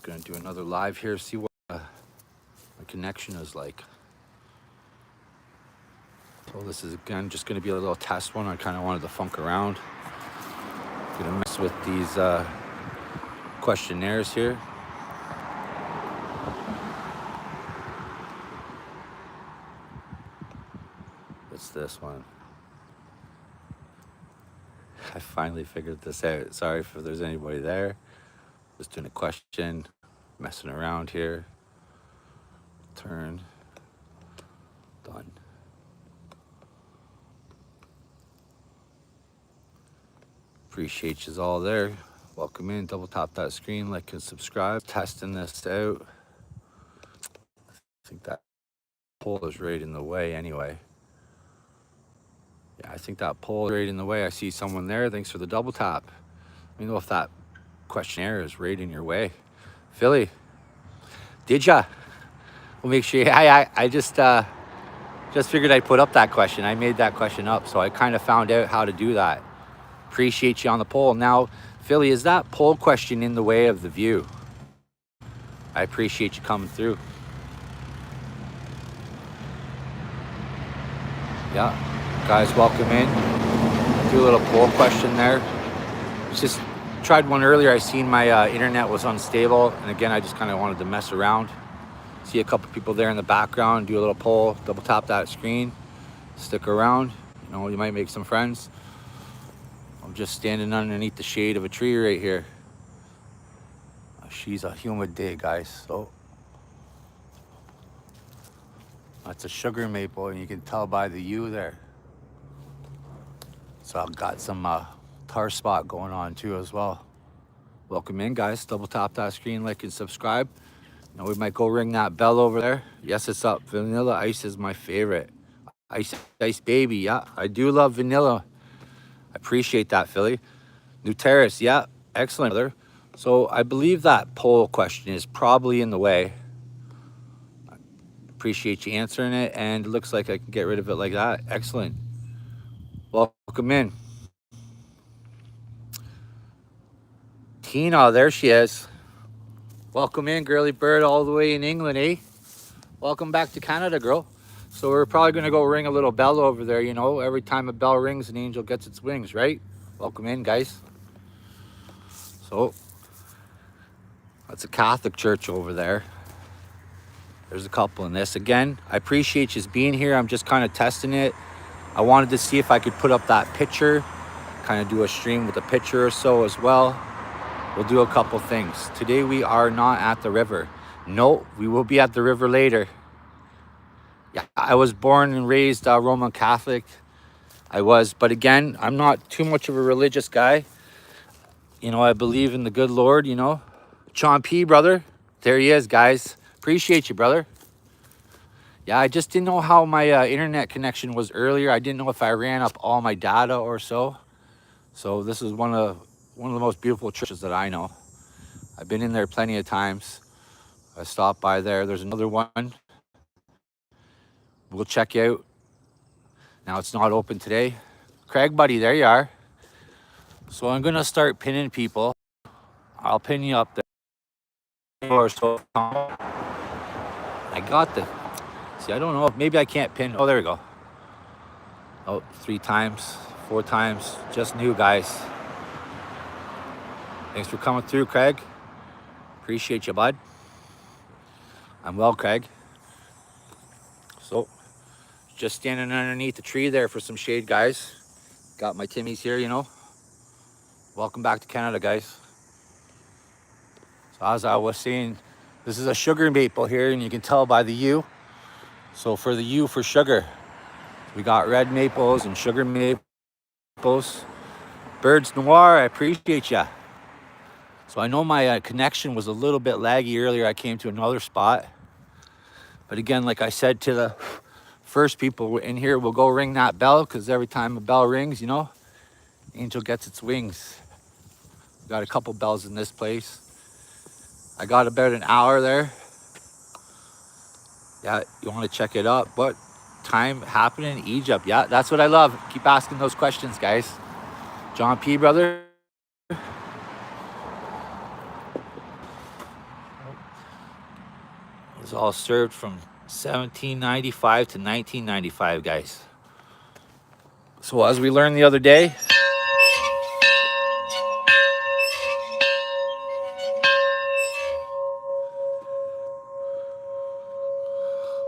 Gonna do another live here, see what my connection is like. So this is again just gonna be a little test one. I kind of wanted to funk around. Gonna mess with these questionnaires here. What's this one? I finally figured this out. Sorry if there's anybody there. Just doing a question, messing around here. Turn. Done. Appreciate you all there. Welcome in. Double tap that screen, like and subscribe. Testing this out. I think that poll is right in the way anyway. Yeah, I think that poll is right in the way. I see someone there. Thanks for the double tap. Let me know if that questionnaire is right in your way. Philly, did ya? We'll make sure. I just figured I'd put up that question. I made that question up, so I kind of found out how to do that. Appreciate you on the poll. Now, Philly, is that poll question in the way of the view? I appreciate you coming through. Yeah, guys, welcome in. Do a little poll question there. Just tried one earlier. I seen my internet was unstable, and again, I just kind of wanted to mess around. See a couple people there in the background. Do a little poll. Double tap that screen. Stick around. You know, you might make some friends. I'm just standing underneath the shade of a tree right here. She's a humid day, guys. So that's a sugar maple, and you can tell by the U there. So I've got some tar spot going on too as well. Welcome in, guys. Double tap that screen, like and subscribe. You know, we might go ring that bell over there. Yes, it's up. Vanilla ice is my favorite. Ice baby. Yeah, I do love vanilla. I appreciate that, Philly. New Terrace. Yeah, excellent, brother. So I believe that poll question is probably in the way. Appreciate you answering it, and it looks like I can get rid of it like that. Excellent. Welcome in. Tina, there she is. Welcome in, girly bird, all the way in England, eh? Welcome back to Canada, girl. So we're probably gonna go ring a little bell over there, you know. Every time a bell rings, an angel gets its wings, right? Welcome in, guys. So that's a Catholic church over there. There's a couple in this. Again, I appreciate you being here. I'm just kind of testing it. I wanted to see if I could put up that picture, kind of do a stream with a picture or so as well. We'll do a couple things. Today we are not at the river. No, we will be at the river later. Yeah, I was born and raised Roman Catholic. I was, but again, I'm not too much of a religious guy. You know, I believe in the good Lord, you know. Sean P, brother. There he is, guys. Appreciate you, brother. Yeah, I just didn't know how my internet connection was earlier. I didn't know if I ran up all my data or so. So this is one of the most beautiful churches that I know. I've been in there plenty of times. I stopped by there. There's another one. We'll check you out. Now it's not open today. Craig, buddy, there you are. So I'm gonna start pinning people. I'll pin you up there. Or so. I got the. See, I don't know if maybe I can't pin. Oh, there we go. Oh, 3 times, 4 times. Just new, guys. Thanks for coming through, Craig. Appreciate you, bud. I'm well, Craig. So, just standing underneath the tree there for some shade, guys. Got my Timmies here, you know. Welcome back to Canada, guys. So as I was saying, this is a sugar maple here, and you can tell by the U. So for the U for sugar, we got red maples and sugar maples. Birds Noir, I appreciate ya. So I know my connection was a little bit laggy earlier. I came to another spot. But again, like I said to the first people in here, we'll go ring that bell, because every time a bell rings, you know, angel gets its wings. Got a couple bells in this place. I got about an hour there. Yeah, you want to check it up. What time happened in Egypt? Yeah, that's what I love. Keep asking those questions, guys. John P, brother. was all served from 1795 to 1995, guys. So as we learned the other day,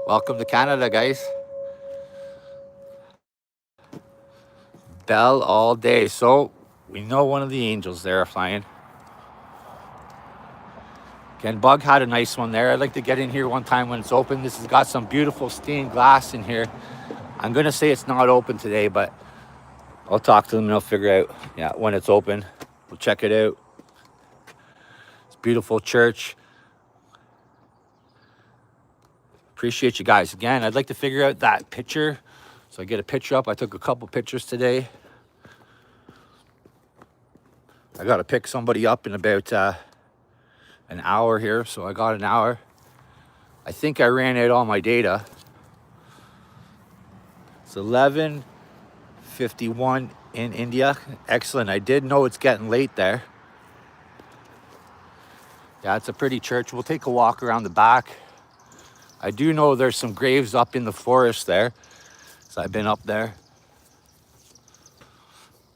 welcome to Canada, guys. Bell all day. So we know one of the angels there are flying. Again, Bug had a nice one there. I'd like to get in here one time when it's open. This has got some beautiful stained glass in here. I'm gonna say it's not open today, but I'll talk to them and I'll figure out, yeah, when it's open. We'll check it out. It's a beautiful church. Appreciate you guys. Again, I'd like to figure out that picture. So I get a picture up. I took a couple pictures today. I got to pick somebody up in about an hour here. So I got an hour. I think I ran out all my data. It's 11:51 in India. Excellent. I did know it's getting late there. Yeah, it's a pretty church. We'll take a walk around the back. I do know there's some graves up in the forest there. So I've been up there.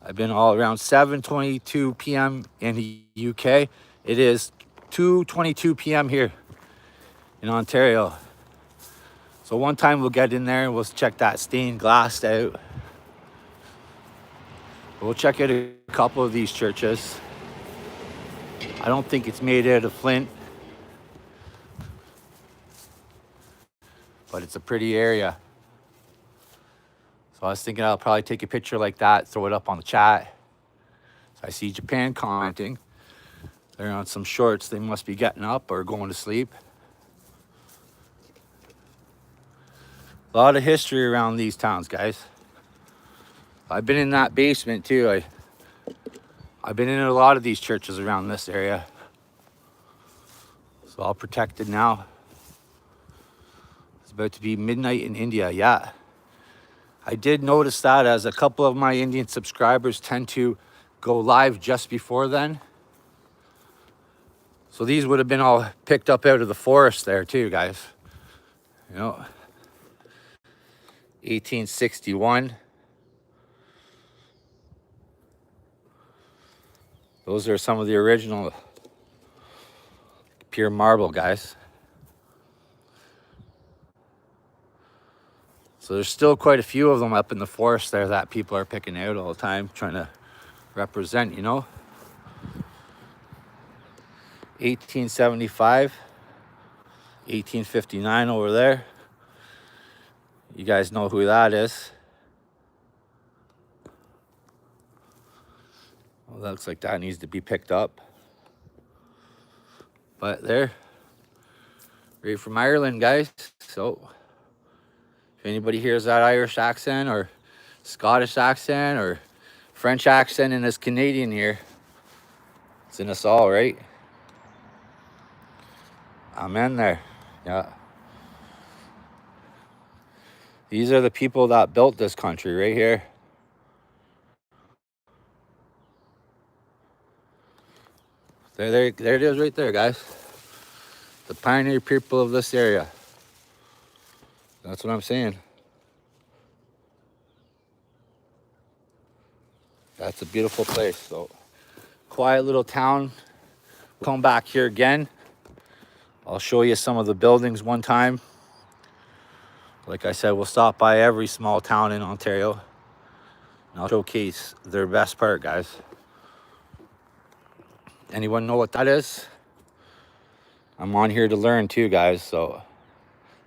I've been all around 7:22 p.m. in the UK. It is 2:22 p.m. here in Ontario. So one time we'll get in there and we'll check that stained glass out. We'll check out a couple of these churches. I don't think it's made out of flint, but it's a pretty area. So I was thinking I'll probably take a picture like that, throw it up on the chat. So I see Japan commenting. They're on some shorts. They must be getting up or going to sleep. A lot of history around these towns, guys. I've been in that basement too. I've been in a lot of these churches around this area. It's all protected now. It's about to be midnight in India, yeah. I did notice that, as a couple of my Indian subscribers tend to go live just before then. So these would have been all picked up out of the forest there too, guys. You know, 1861. Those are some of the original pure marble, guys. So there's still quite a few of them up in the forest there that people are picking out all the time, trying to represent, you know. 1875, 1859 over there. You guys know who that is. Well, that looks like that needs to be picked up. But they're right from Ireland, guys. So if anybody hears that Irish accent or Scottish accent or French accent in this Canadian here, it's in us all, right? Amen there. Yeah. These are the people that built this country right here. There it is right there, guys. The pioneer people of this area. That's what I'm saying. That's a beautiful place. So, quiet little town. Come back here again. I'll show you some of the buildings one time. Like I said, we'll stop by every small town in Ontario. And I'll showcase their best part, guys. Anyone know what that is? I'm on here to learn too, guys. So,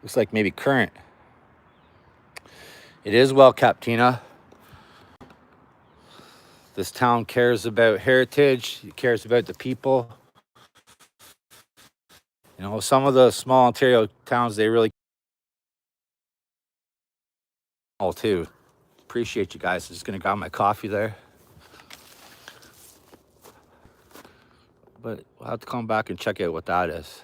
looks like maybe current. It is well kept, Tina. This town cares about heritage. It cares about the people. You know, some of the small Ontario towns, they really all too. Appreciate you guys. I'm just gonna grab my coffee there. But we'll have to come back and check out what that is.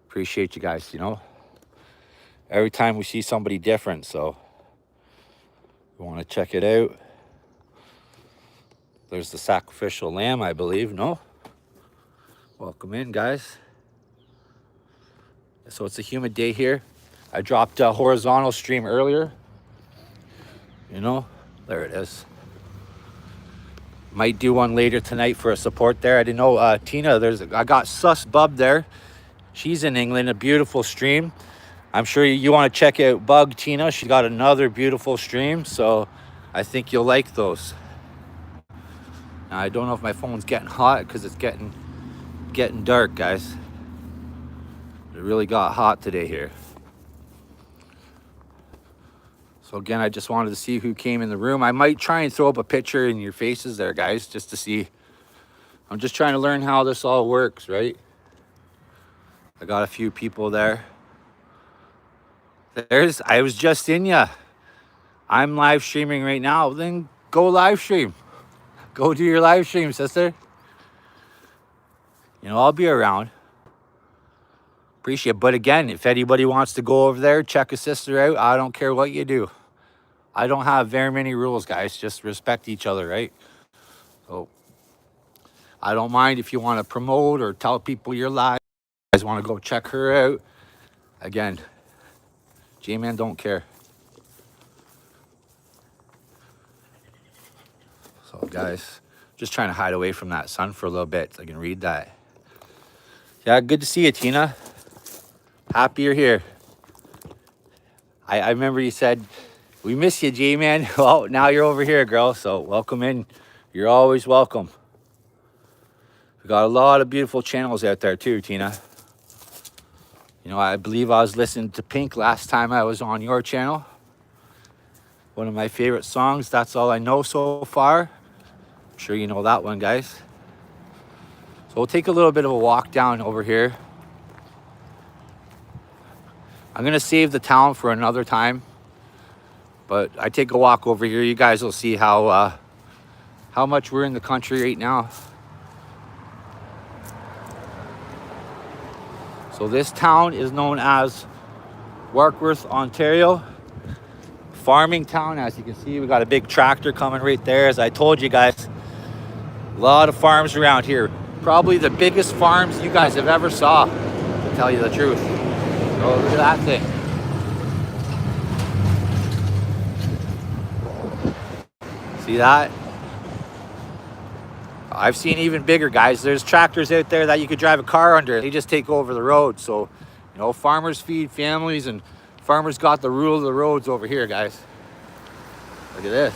Appreciate you guys, you know. Every time we see somebody different, so we want to check it out. There's the sacrificial lamb, I believe. No? Welcome in, guys. So it's a humid day here. I dropped a horizontal stream earlier. You know, there it is. Might do one later tonight for a support there. I didn't know, Tina, I got Sus Bub there. She's in England, a beautiful stream. I'm sure you want to check out Bug Tina. She got another beautiful stream, so I think you'll like those. Now, I don't know if my phone's getting hot because it's getting dark, guys. It really got hot today here. So again, I just wanted to see who came in the room. I might try and throw up a picture in your faces there, guys, just to see. I'm just trying to learn how this all works, right? I got a few people there. I was just in ya. I'm live streaming right now. Then go live stream. Go do your live stream, sister. You know, I'll be around. Appreciate it. But again, if anybody wants to go over there, check a sister out. I don't care what you do. I don't have very many rules, guys. Just respect each other, right? So I don't mind if you want to promote or tell people you're live. You guys want to go check her out. Again, J-Man don't care. So guys, just trying to hide away from that sun for a little bit so I can read that. Yeah, good to see you, Tina. Happy you're here. I remember you said, we miss you, J-Man. Well, now you're over here, girl. So welcome in. You're always welcome. We got a lot of beautiful channels out there too, Tina. You know, I believe I was listening to Pink last time I was on your channel. One of my favorite songs, That's All I Know So Far. I'm sure you know that one, guys. So we'll take a little bit of a walk down over here. I'm gonna save the town for another time, but I take a walk over here. You guys will see how much we're in the country right now. So this town is known as Warkworth, Ontario. Farming town, as you can see. We got a big tractor coming right there. As I told you guys, a lot of farms around here. Probably the biggest farms you guys have ever saw, to tell you the truth. Oh, look at that thing. See that? I've seen even bigger, guys. There's tractors out there that you could drive a car under. They just take over the road. So, you know, farmers feed families, and farmers got the rule of the roads over here, guys. Look at this.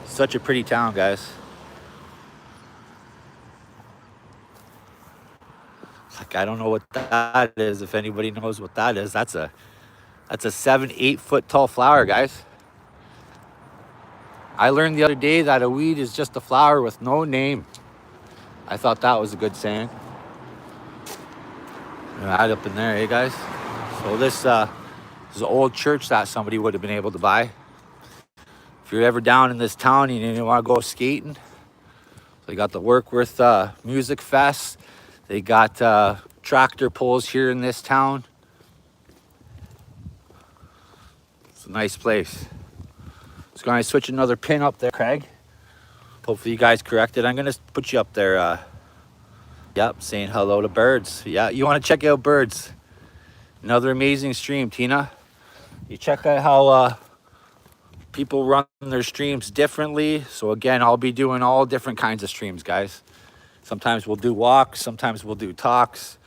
Such a pretty town, guys. Like, I don't know what that is. If anybody knows what that is, that's a 7-8 foot tall flower, guys. I learned the other day that a weed is just a flower with no name. I thought that was a good saying. Right up in there, eh, guys? So this is an old church that somebody would have been able to buy. If you're ever down in this town and you want to go skating, so you got the Warkworth Music Fest. They got tractor pulls here in this town. It's a nice place. Just going to switch another pin up there, Craig. Hopefully you guys corrected. I'm going to put you up there. Yep, saying hello to birds. Yeah, you want to check out birds. Another amazing stream, Tina. You check out how people run their streams differently. So again, I'll be doing all different kinds of streams, guys. Sometimes we'll do walks, sometimes we'll do talks,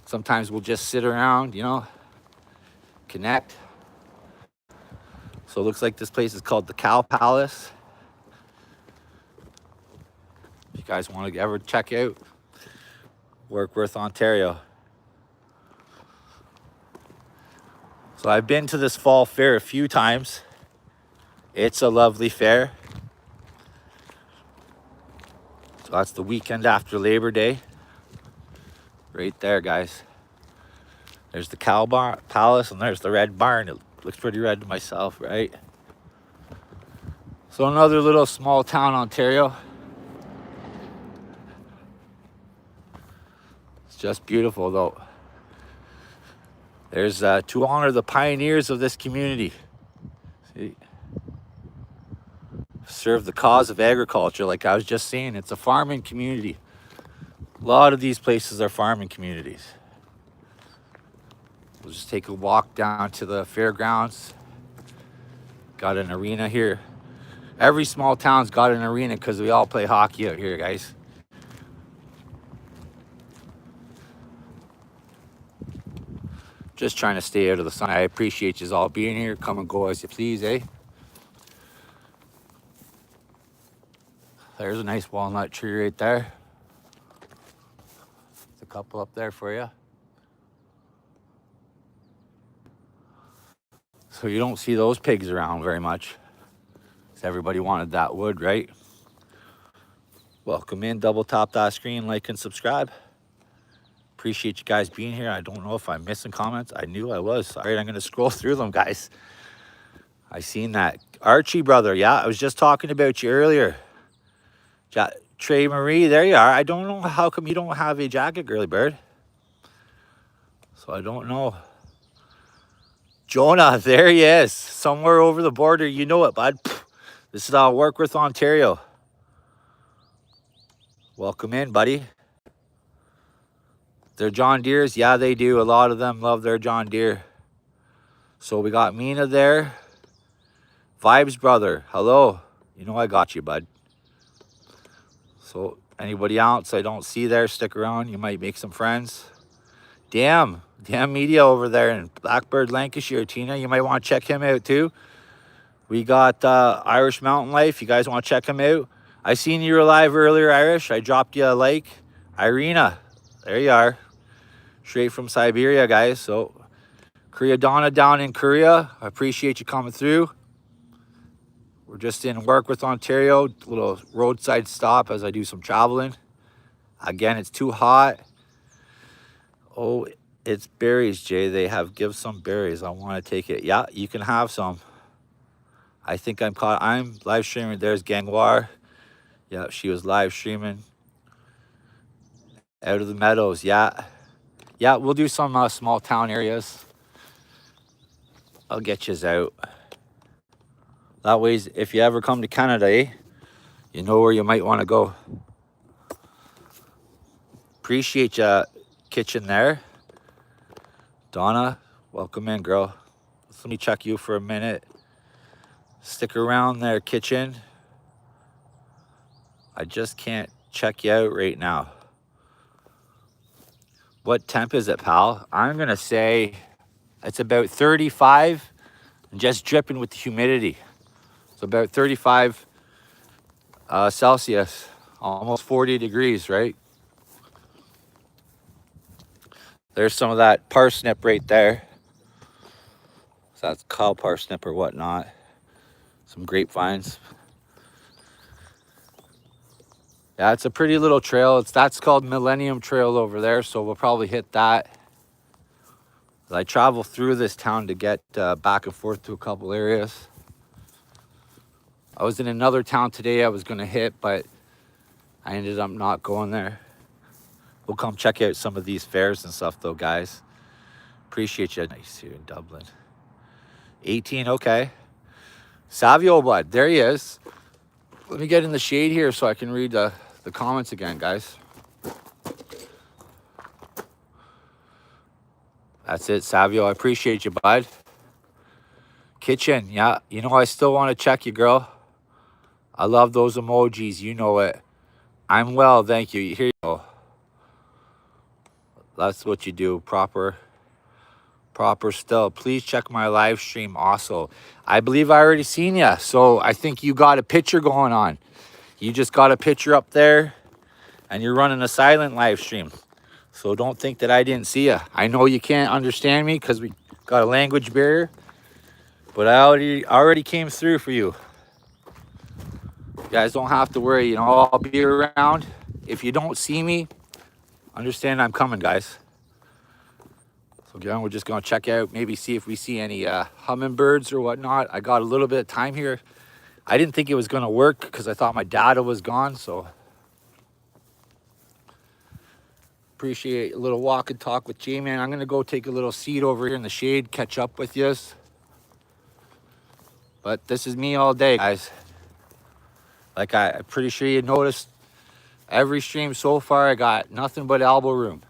sometimes we'll just sit around, you know, connect. So it looks like this place is called the Cow Palace. If you guys want to ever check out Warkworth, Ontario. So I've been to this fall fair a few times. It's a lovely fair. So that's the weekend after Labor Day. Right there, guys. There's the Cow Palace and there's the Red Barn. It looks pretty red to myself, right? So another little small town, Ontario. It's just beautiful, though. There's to honor the pioneers of this community. See? Serve the cause of agriculture, like I was just saying. It's a farming community. A lot of these places are farming communities. We'll just take a walk down to the fairgrounds. Got an arena here. Every small town's got an arena because we all play hockey out here, guys. Just trying to stay out of the sun. I appreciate you all being here. Come and go as you please, eh? There's a nice walnut tree right there. There's a couple up there for you. So you don't see those pigs around very much. Everybody wanted that wood, right? Welcome in. Double tap that screen, like and subscribe. Appreciate you guys being here. I don't know if I'm missing comments. I knew I was. All right, I'm going to scroll through them, guys. I seen that. Archie, brother. Yeah, I was just talking about you earlier. Trey Marie, there you are. I don't know how come you don't have a jacket, girly bird. So I don't know. Jonah, there he is. Somewhere over the border. You know it, bud. This is Warkworth, Ontario. Welcome in, buddy. They're John Deeres? Yeah, they do. A lot of them love their John Deere. So we got Mina there. Vibes, brother. Hello. You know I got you, bud. So anybody else I don't see there, stick around. You might make some friends. Damn Media over there in Blackbird, Lancashire. Tina, you might want to check him out too. We got Irish Mountain Life. You guys want to check him out? I seen you were live earlier, Irish. I dropped you a like. Irina, there you are. Straight from Siberia, guys. So Korea Donna down in Korea. I appreciate you coming through. We're just in Warkworth, Ontario. Little roadside stop as I do some traveling. Again, it's too hot. Oh, it's berries, Jay. They have give some berries. I want to take it. Yeah, you can have some. I think I'm live streaming. There's Gangwar. Yeah, she was live streaming. Out of the Meadows. Yeah, we'll do some small town areas. I'll get yous out. That way, if you ever come to Canada, eh, you know where you might want to go. Appreciate you, kitchen there. Donna, welcome in, girl. Let me check you for a minute. Stick around there, kitchen. I just can't check you out right now. What temp is it, pal? I'm going to say it's about 35 and just dripping with the humidity. So about 35 Celsius, almost 40 degrees, right? There's some of that parsnip right there. So that's cow parsnip or whatnot. Some grapevines. Yeah, it's a pretty little trail. That's called Millennium Trail over there, so we'll probably hit that. I travel through this town to get back and forth to a couple areas. I was in another town today I was going to hit, but I ended up not going there. We'll come check out some of these fairs and stuff, though, guys. Appreciate you. Nice here in Dublin. 18, okay. Savio, bud, there he is. Let me get in the shade here so I can read the comments again, guys. That's it, Savio. I appreciate you, bud. Kitchen, yeah. You know, I still want to check you, girl. I love those emojis. You know it. I'm well, thank you. Here you go. That's what you do. Proper still. Please check my live stream also. I believe I already seen you. So I think you got a picture going on. You just got a picture up there and you're running a silent live stream. So don't think that I didn't see you. I know you can't understand me because we got a language barrier, but I already came through for you. You guys don't have to worry, you know, I'll be around. If you don't see me, understand I'm coming, guys. So again, we're just gonna check out, maybe see if we see any hummingbirds or whatnot. I got a little bit of time here. I didn't think it was gonna work because I thought my data was gone, so. Appreciate a little walk and talk with J-Man. I'm gonna go take a little seat over here in the shade, catch up with yous. But this is me all day, guys. Like I'm pretty sure you noticed every stream so far, I got nothing but elbow room.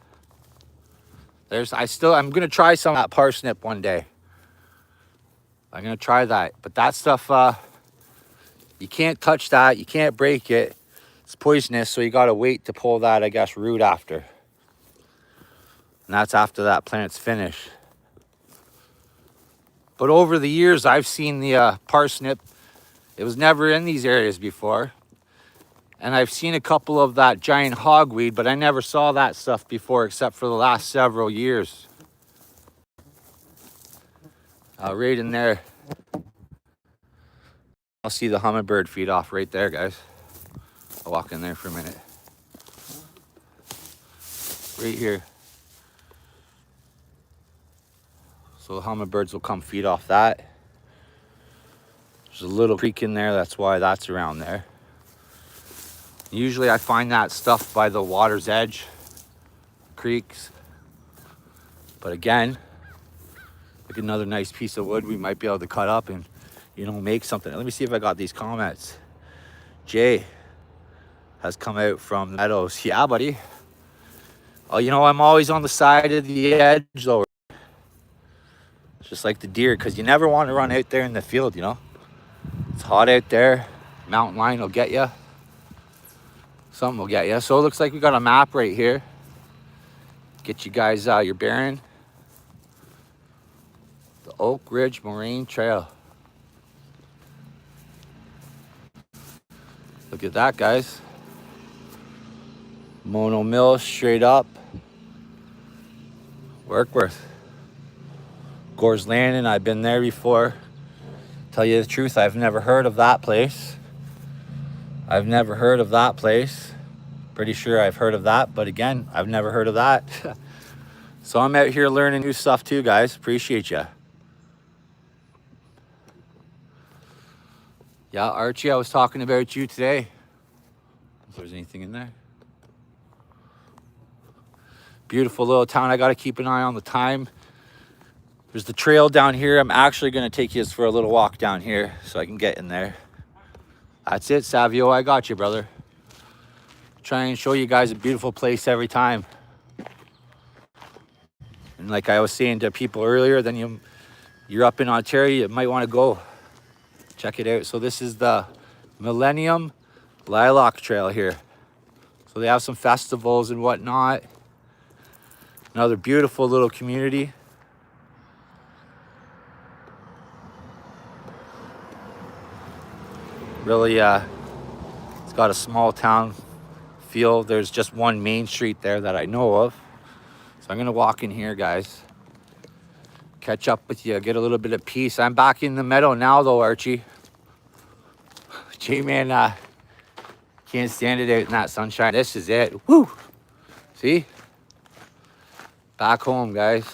I'm gonna try some of that parsnip one day. I'm gonna try that. But that stuff, you can't touch that. You can't break it. It's poisonous, so you gotta wait to pull that, I guess, root after. And that's after that plant's finished. But over the years, I've seen the parsnip. It was never in these areas before. And I've seen a couple of that giant hogweed, but I never saw that stuff before except for the last several years. Right in there. I'll see the hummingbird feed off right there, guys. I'll walk in there for a minute. Right here. So the hummingbirds will come feed off that. There's a little creek in there, that's why that's around there. Usually I find that stuff by the water's edge, creeks. But again, like another nice piece of wood we might be able to cut up and, make something. Let me see if I got these comments. Jay has come out from Meadows. Yeah, buddy. Oh, I'm always on the side of the edge though. Just like the deer, because you never want to run out there in the field, It's hot out there. Mountain lion will get you. Something will get you. So it looks like we got a map right here. Get you guys your bearing. The Oak Ridge Moraine Trail. Look at that, guys. Mono Mill straight up. Warkworth. Gore's Landing, I've been there before. Tell you the truth, I've never heard of that place. Pretty sure I've heard of that, but again, I've never heard of that. So I'm out here learning new stuff too, guys. Appreciate you. Yeah, Archie, I was talking about you today. If there's anything in there. Beautiful little town. I got to keep an eye on the time. There's the trail down here. I'm actually going to take you for a little walk down here so I can get in there. That's it, Savio. I got you, brother. Try and show you guys a beautiful place every time. And like I was saying to people earlier, then you're up in Ontario, you might want to go check it out. So this is the Millennium Lilac Trail here. So they have some festivals and whatnot. Another beautiful little community. Really, it's got a small town feel. There's just one main street there that I know of. So I'm gonna walk in here, guys. Catch up with you, get a little bit of peace. I'm back in the meadow now though, Archie. J-Man, can't stand it out in that sunshine. This is it, woo! See? Back home, guys.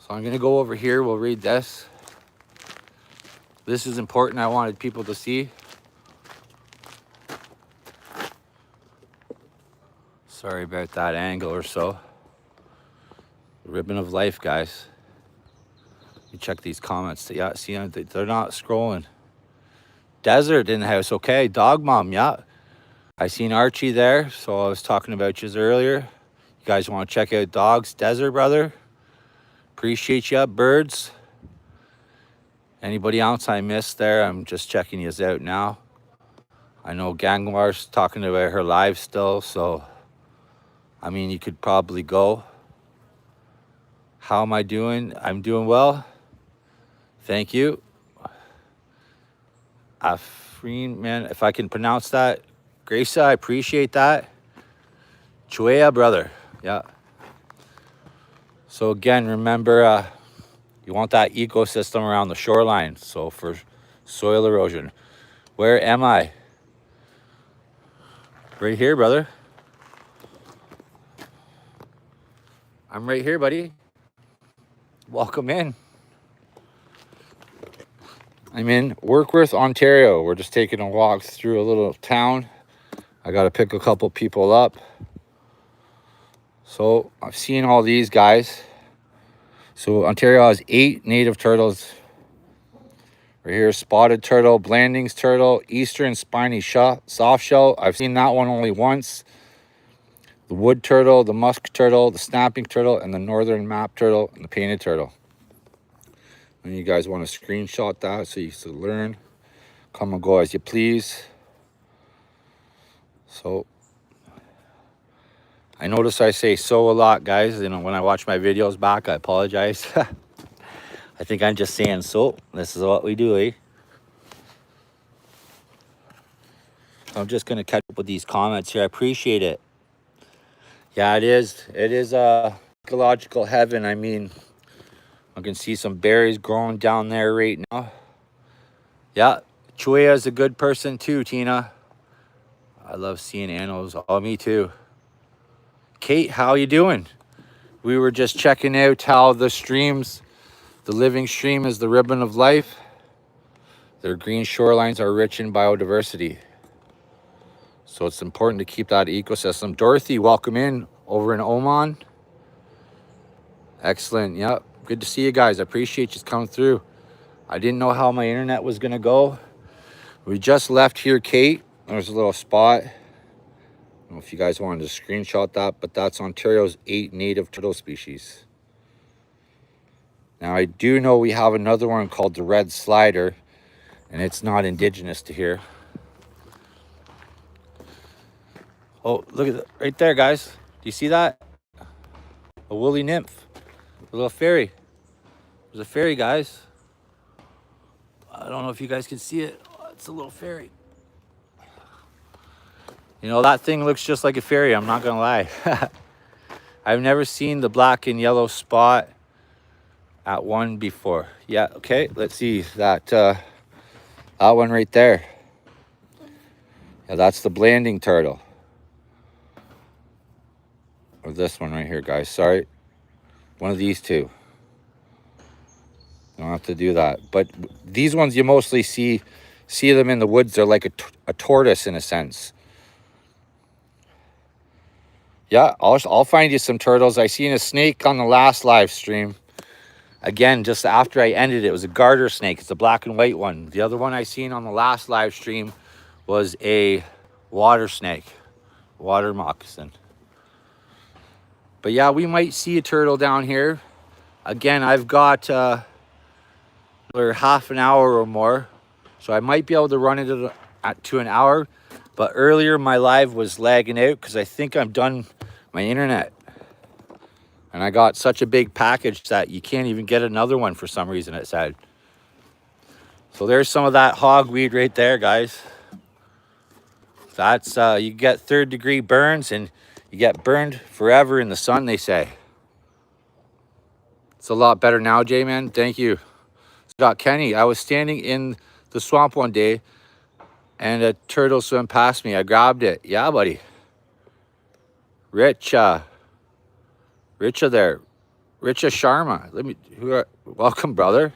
So I'm gonna go over here, we'll read this. This is important, I wanted people to see. Sorry about that angle or so. The ribbon of life, guys. You check these comments. Yeah, see, they're not scrolling. Desert in the house, okay. Dog mom, yeah. I seen Archie there, so I was talking about you earlier. You guys want to check out dogs? Desert, brother. Appreciate you, birds. Anybody else I missed there, I'm just checking you out now. I know Gangwar's talking about her live still, so I mean, you could probably go. How am I doing? I'm doing well. Thank you. Afreen, man, if I can pronounce that. Grace, I appreciate that. Chuea, brother. Yeah. So again, remember, you want that ecosystem around the shoreline. So for soil erosion. Where am I? Right here, brother. I'm right here, buddy. Welcome in. I'm in Warkworth, Ontario. We're just taking a walk through a little town. I got to pick a couple people up. So I've seen all these guys. So Ontario has 8 native turtles. Right here, spotted turtle, Blandings turtle, eastern spiny soft shell. I've seen that one only once. the wood turtle, the musk turtle, the snapping turtle, and the northern map turtle, and the painted turtle. And you guys want to screenshot that so you can learn. Come and go as you please. So I notice I say so a lot, guys. You know, when I watch my videos back, I apologize. I think I'm just saying so. This is what we do, eh? I'm just gonna catch up with these comments here. I appreciate it. Yeah, it is. It is ecological heaven. I mean, I can see some berries growing down there right now. Yeah, Chuya is a good person too, Tina. I love seeing animals. Oh, me too. Kate, how you doing? We were just checking out how the streams, the living stream is the ribbon of life. Their green shorelines are rich in biodiversity. So it's important to keep that ecosystem. Dorothy, welcome in over in Oman. Excellent. Yep. Good to see you guys. I appreciate you coming through. I didn't know how my internet was going to go. We just left here, Kate. There's a little spot. I don't know if you guys wanted to screenshot that, but that's Ontario's 8 native turtle species. Now, I do know we have another one called the red slider, and it's not indigenous to here. Oh, look at that right there, guys. Do you see that? A woolly nymph, a little fairy. There's a fairy, guys. I don't know if you guys can see it. Oh, it's a little fairy. You know, that thing looks just like a fairy, I'm not gonna lie. I've never seen the black and yellow spot at one before. Yeah, okay, let's see that that one right there. Yeah, that's the blanding turtle. Or this one right here, guys. Sorry. One of these two. You don't have to do that. But these ones you mostly see them in the woods. They're like a tortoise in a sense. Yeah, I'll find you some turtles. I seen a snake on the last live stream. Again, just after I ended it, was a garter snake. It's a black and white one. The other one I seen on the last live stream was a water snake, water moccasin. But yeah, we might see a turtle down here. Again, I've got another half an hour or more. So I might be able to run it to an hour. But earlier my live was lagging out because I think I'm done my internet. And I got such a big package that you can't even get another one for some reason, it said. So there's some of that hogweed right there, guys. That's, you get 3rd-degree burns and you get burned forever in the sun, they say. It's a lot better now, J-Man. Thank you. Scott Kenny, I was standing in the swamp one day and a turtle swam past me. I grabbed it. Yeah, buddy. Richa there. Richa Sharma. Welcome, brother.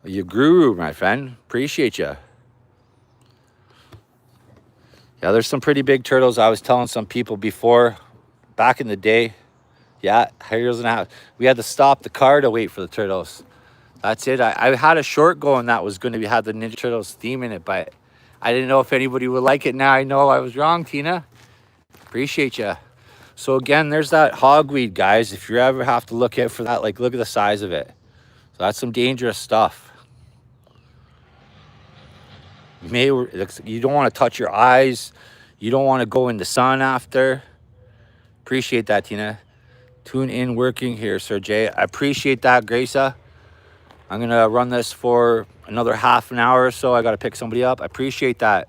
You grew, my friend. Appreciate you. Yeah, there's some pretty big turtles. I was telling some people before, back in the day. Yeah, years and a half. We had to stop the car to wait for the turtles. That's it. I had a short going that was going to have the Ninja Turtles theme in it, but I didn't know if anybody would like it. Now I know I was wrong, Tina. Appreciate you. So again, there's that hogweed, guys. If you ever have to look out for that, like look at the size of it. So that's some dangerous stuff. You don't want to touch your eyes. You don't want to go in the sun after. Appreciate that, Tina. Tune in working here, Sir Jay. I appreciate that, Gracia. I'm going to run this for another half an hour or so. I got to pick somebody up. I appreciate that.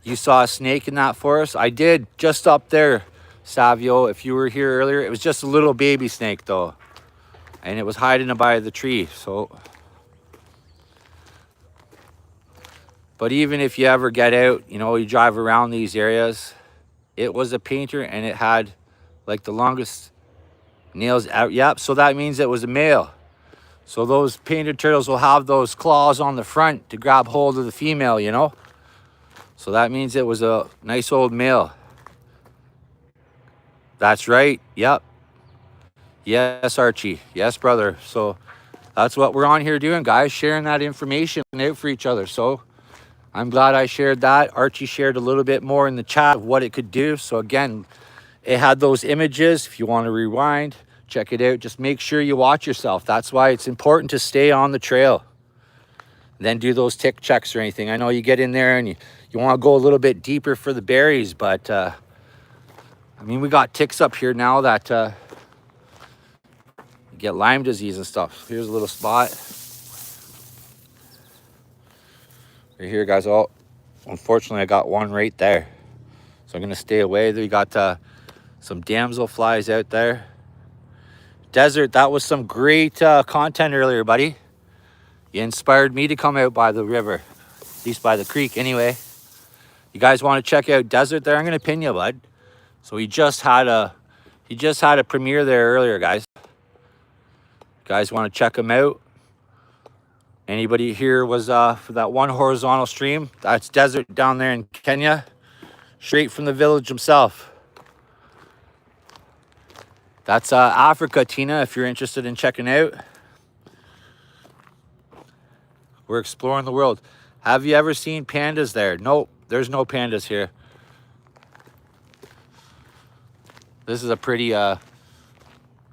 You saw a snake in that forest? I did, just up there, Savio. If you were here earlier, it was just a little baby snake, though. And it was hiding by the tree, so... But even if you ever get out, you know, you drive around these areas, it was a painter and it had like the longest nails out. Yep, so that means it was a male. So those painted turtles will have those claws on the front to grab hold of the female, you know. So that means it was a nice old male. That's right. Yep. Yes, Archie. Yes, brother. So that's what we're on here doing, guys, sharing that information out for each other. So I'm glad I shared that. Archie shared a little bit more in the chat of what it could do. So again, it had those images. If you want to rewind, check it out. Just make sure you watch yourself. That's why it's important to stay on the trail. Then do those tick checks or anything. I know you get in there and you want to go a little bit deeper for the berries, but I mean, we got ticks up here now that you get Lyme disease and stuff. Here's a little spot. Right here, guys. Oh, unfortunately, I got one right there. So I'm going to stay away. We got some damselflies out there. Desert, that was some great content earlier, buddy. You inspired me to come out by the river, at least by the creek anyway. You guys want to check out Desert there? I'm going to pin you, bud. So he just had a premiere there earlier, guys. You guys want to check him out? Anybody here was for that one horizontal stream? That's Desert down there in Kenya, straight from the village himself. That's Africa, Tina, if you're interested in checking out. We're exploring the world. Have you ever seen pandas there? Nope, there's no pandas here. This is a pretty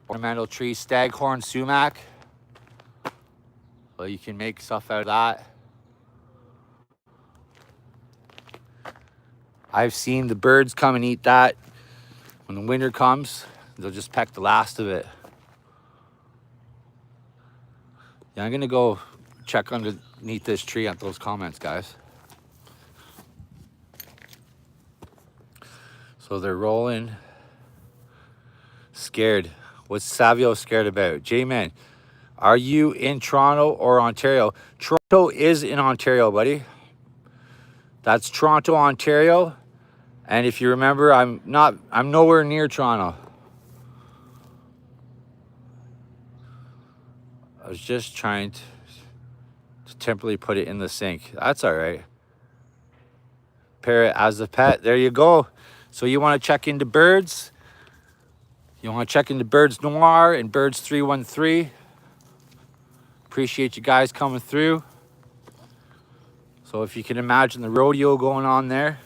ornamental tree, staghorn sumac. Well, you can make stuff out of that. I've seen the birds come and eat that. When the winter comes, they'll just peck the last of it. Yeah, I'm gonna go check underneath this tree at those comments, guys. So they're rolling. Scared. What's Savio scared about? J-Man, are you in Toronto or Ontario? Toronto is in Ontario, buddy. That's Toronto, Ontario. And if you remember, I'm nowhere near Toronto. I was just trying to temporarily put it in the sink. That's all right. Parrot as a pet. There you go. So you want to check into birds. You want to check into Birds Noir and Birds 313. Appreciate you guys coming through. So if you can imagine the rodeo going on there.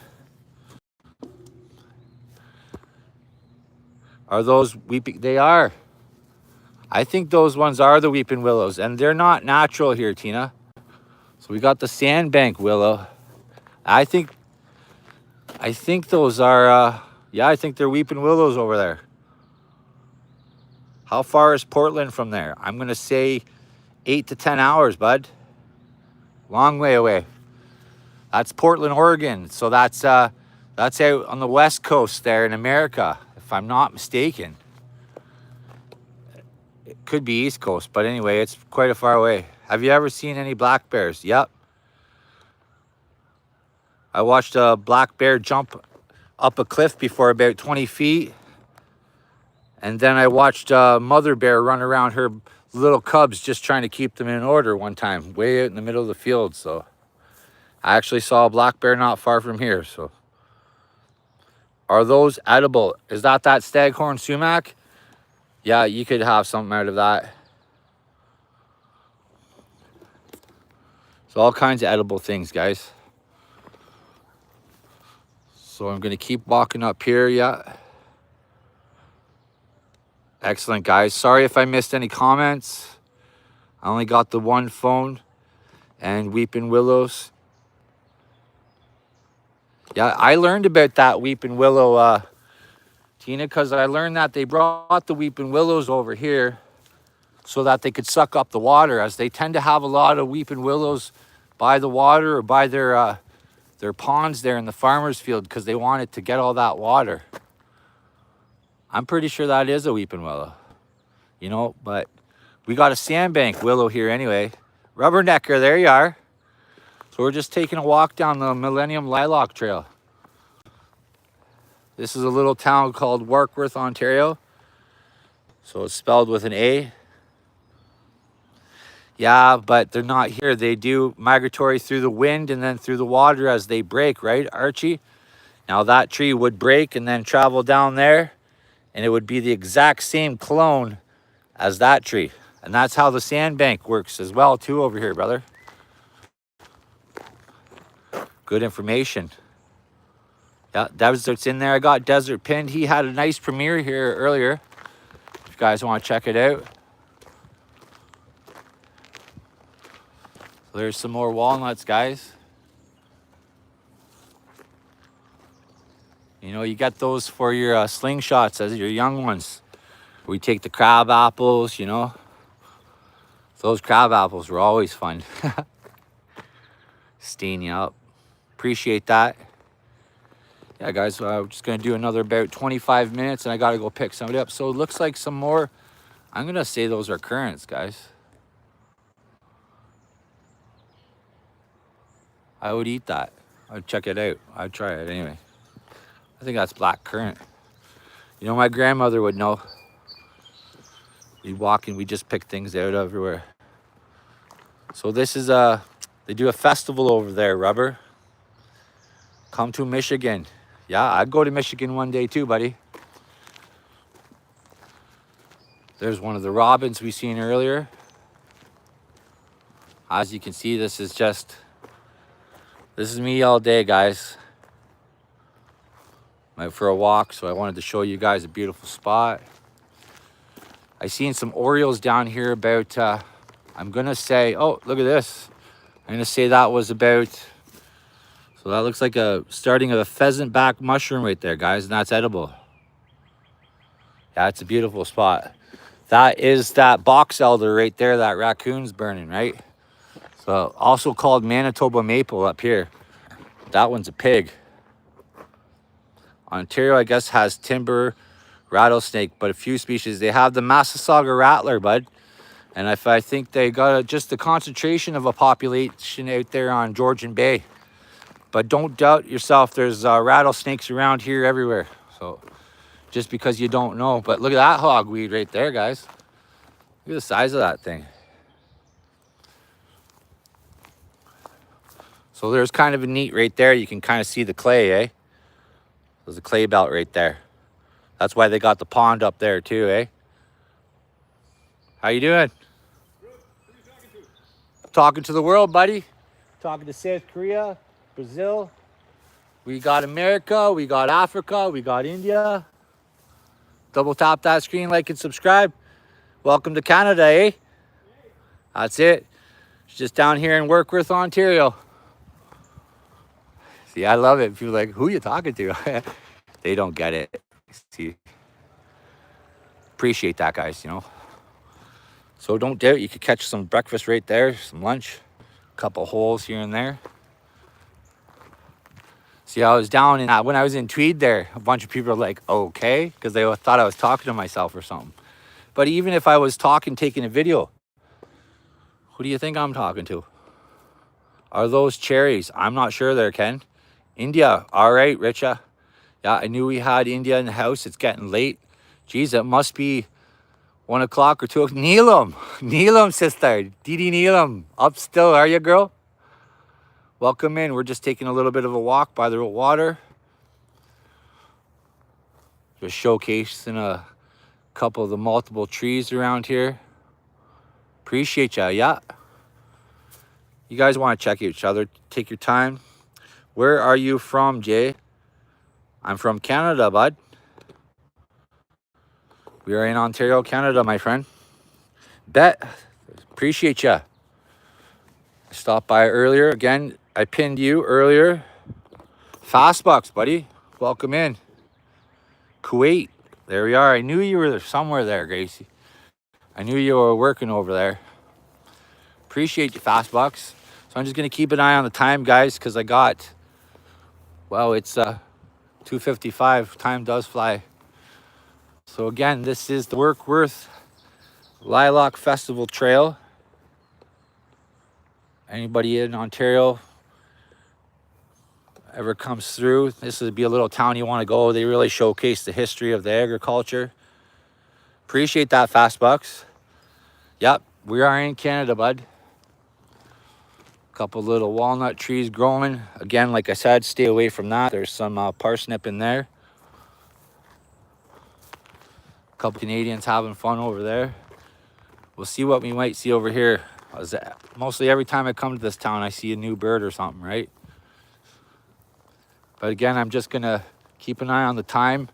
Are those weeping? They are. I think those ones are the weeping willows, and they're not natural here, Tina. So we got the sandbank willow. I think those are, yeah, I think they're weeping willows over there. How far is Portland from there? I'm going to say 8 to 10 hours, bud. Long way away. That's Portland, Oregon. So that's out on the west coast there in America, if I'm not mistaken. It could be East Coast, but anyway, it's quite a far away. Have you ever seen any black bears? Yep. I watched a black bear jump up a cliff before about 20 feet. And then I watched a mother bear run around her little cubs just trying to keep them in order one time, way out in the middle of the field. So I actually saw a black bear not far from here. So are those edible? Is that staghorn sumac? Yeah, you could have something out of that. So all kinds of edible things, guys. So I'm going to keep walking up here. Yeah. Excellent, guys. Sorry if I missed any comments. I only got the one phone. And weeping willows. Yeah, I learned about that weeping willow, Tina, because I learned that they brought the weeping willows over here so that they could suck up the water, as they tend to have a lot of weeping willows by the water or by their ponds there in the farmer's field, because they want it to get all that water. I'm pretty sure that is a weeping willow, you know, but we got a sandbank willow here anyway. Rubbernecker, there you are. So we're just taking a walk down the Millennium Lilac Trail. This is a little town called Warkworth, Ontario. So it's spelled with an A. Yeah, but they're not here. They do migratory through the wind and then through the water as they break, right, Archie? Now that tree would break and then travel down there, and it would be the exact same clone as that tree. And that's how the sandbank works as well too over here, brother. Good information. Yeah, Desert's in there. I got Desert pinned. He had a nice premiere here earlier. If you guys want to check it out. There's some more walnuts, guys. You know, you get those for your slingshots as your young ones. We take the crab apples, you know. Those crab apples were always fun. Stain you up. Appreciate that. Yeah, guys, we're just going to do another about 25 minutes, and I got to go pick somebody up. So it looks like some more. I'm going to say those are currants, guys. I would eat that. I'd check it out. I'd try it anyway. I think that's black currant. You know, my grandmother would know. We'd walk and we just pick things out everywhere. So this is they do a festival over there, Rubber. Come to Michigan. Yeah, I'd go to Michigan one day too, buddy. There's one of the robins we seen earlier. As you can see, this is me all day, guys. I'm out for a walk, so I wanted to show you guys a beautiful spot. I seen some Orioles down here about, I'm gonna say, oh, look at this. I'm gonna say that was about, so that looks like a starting of a pheasant back mushroom right there, guys, and that's edible. Yeah, it's a beautiful spot. That is that box elder right there, that raccoon's burning, right? So also called Manitoba maple up here. That one's a pig. Ontario, I guess, has timber rattlesnake, but a few species. They have the Massasauga rattler, bud. And if I think they got just the concentration of a population out there on Georgian Bay. But don't doubt yourself, there's rattlesnakes around here everywhere. So just because you don't know. But look at that hogweed right there, guys. Look at the size of that thing. So there's kind of a neat right there. You can kind of see the clay, eh? There's a clay belt right there. That's why they got the pond up there too, eh? How you doing? Good. Who are you talking to? Talking to the world, buddy. Talking to South Korea, Brazil. We got America, we got Africa, we got India. Double tap that screen, like and subscribe. Welcome to Canada, eh? That's it. It's just down here in Warkworth, Ontario. See, I love it. People are like, who are you talking to? They don't get it. See, appreciate that, guys, you know. So don't doubt, you could catch some breakfast right there, some lunch, a couple holes here and there. See, I was down in, when I was in Tweed there, a bunch of people are like, okay, because they thought I was talking to myself or something. But even if I was talking, taking a video, who do you think I'm talking to? Are those cherries? I'm not sure there, Ken. India, all right, Richa. Yeah, I knew we had India in the house. It's getting late. Geez, it must be 1 o'clock or 2 o'clock. Neelam, Neelam, sister. Didi Neelam, up still, are you, girl? Welcome in. We're just taking a little bit of a walk by the water. Just showcasing a couple of the multiple trees around here. Appreciate ya, yeah. You guys want to check each other. Take your time. Where are you from, Jay? I'm from Canada, bud. We are in Ontario, Canada, my friend. Bet. Appreciate ya. I stopped by earlier. Again, I pinned you earlier. Fastbucks, buddy. Welcome in. Kuwait. There we are. I knew you were somewhere there, Gracie. I knew you were working over there. Appreciate you, Fastbucks. So I'm just going to keep an eye on the time, guys, because I got, well, it's 2:55. Time does fly. So again, this is the Warkworth Lilac Festival Trail. Anybody in Ontario ever comes through, this would be a little town you want to go. They really showcase the history of the agriculture. Appreciate that, Fastbucks. Yep, we are in Canada, bud. Couple little walnut trees growing. Again, like I said, stay away from that. There's some parsnip in there. Couple Canadians having fun over there. We'll see what we might see over here. Mostly every time I come to this town, I see a new bird or something, right? But again, I'm just gonna keep an eye on the time.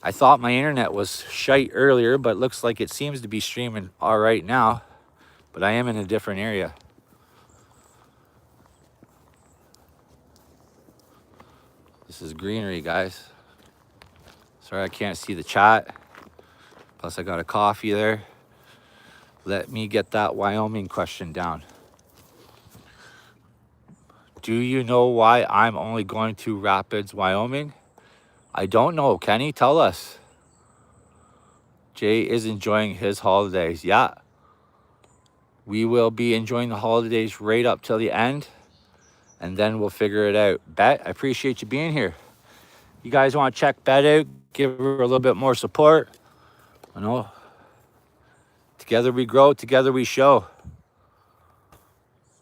I thought my internet was shite earlier, but it looks like it seems to be streaming all right now. But I am in a different area. This is greenery, guys. Sorry I can't see the chat. Plus I got a coffee there. Let me get that Wyoming question down. Do you know why I'm only going to Rapids, Wyoming? I don't know. Kenny, tell us. Jay is enjoying his holidays. Yeah. We will be enjoying the holidays right up till the end. And then we'll figure it out. Bet, I appreciate you being here. You guys want to check Bet out? Give her a little bit more support. I know. Together we grow. Together we show.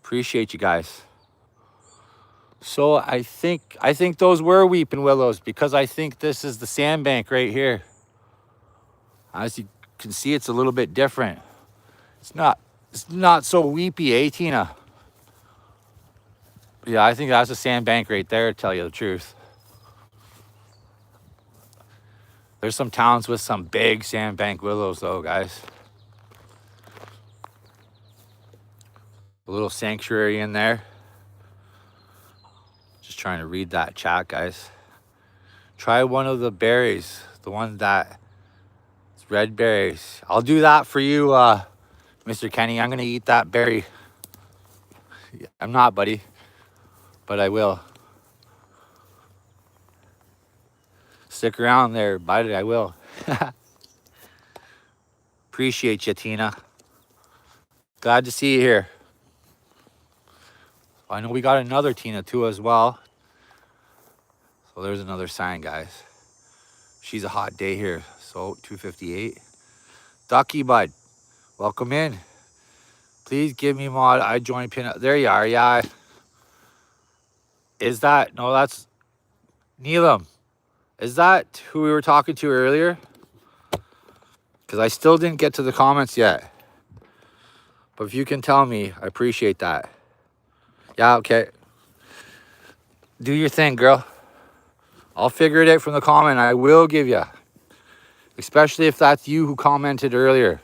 Appreciate you guys. So I think those were weeping willows because I think this is the sandbank right here. As you can see, it's a little bit different. It's not so weepy, eh, Tina? Yeah, I think that's a sandbank right there, to tell you the truth. There's some towns with some big sandbank willows though, guys. A little sanctuary in there. Just trying to read that chat, guys. Try one of the berries, the one that it's red berries. I'll do that for you, Mr. Kenny. I'm gonna eat that berry. I'm not, buddy, but I will. Stick around there, buddy. I will. Appreciate you, Tina. Glad to see you here. I know we got another Tina too as well. So there's another sign, guys. She's a hot day here. So 258. Ducky bud, welcome in. Please give me mod. I joined pin. There you are. Yeah. Is that no? That's Neelam. Is that who we were talking to earlier? Because I still didn't get to the comments yet. But if you can tell me, I appreciate that. Yeah, okay. Do your thing, girl. I'll figure it out from the comment. I will give you. Especially if that's you who commented earlier.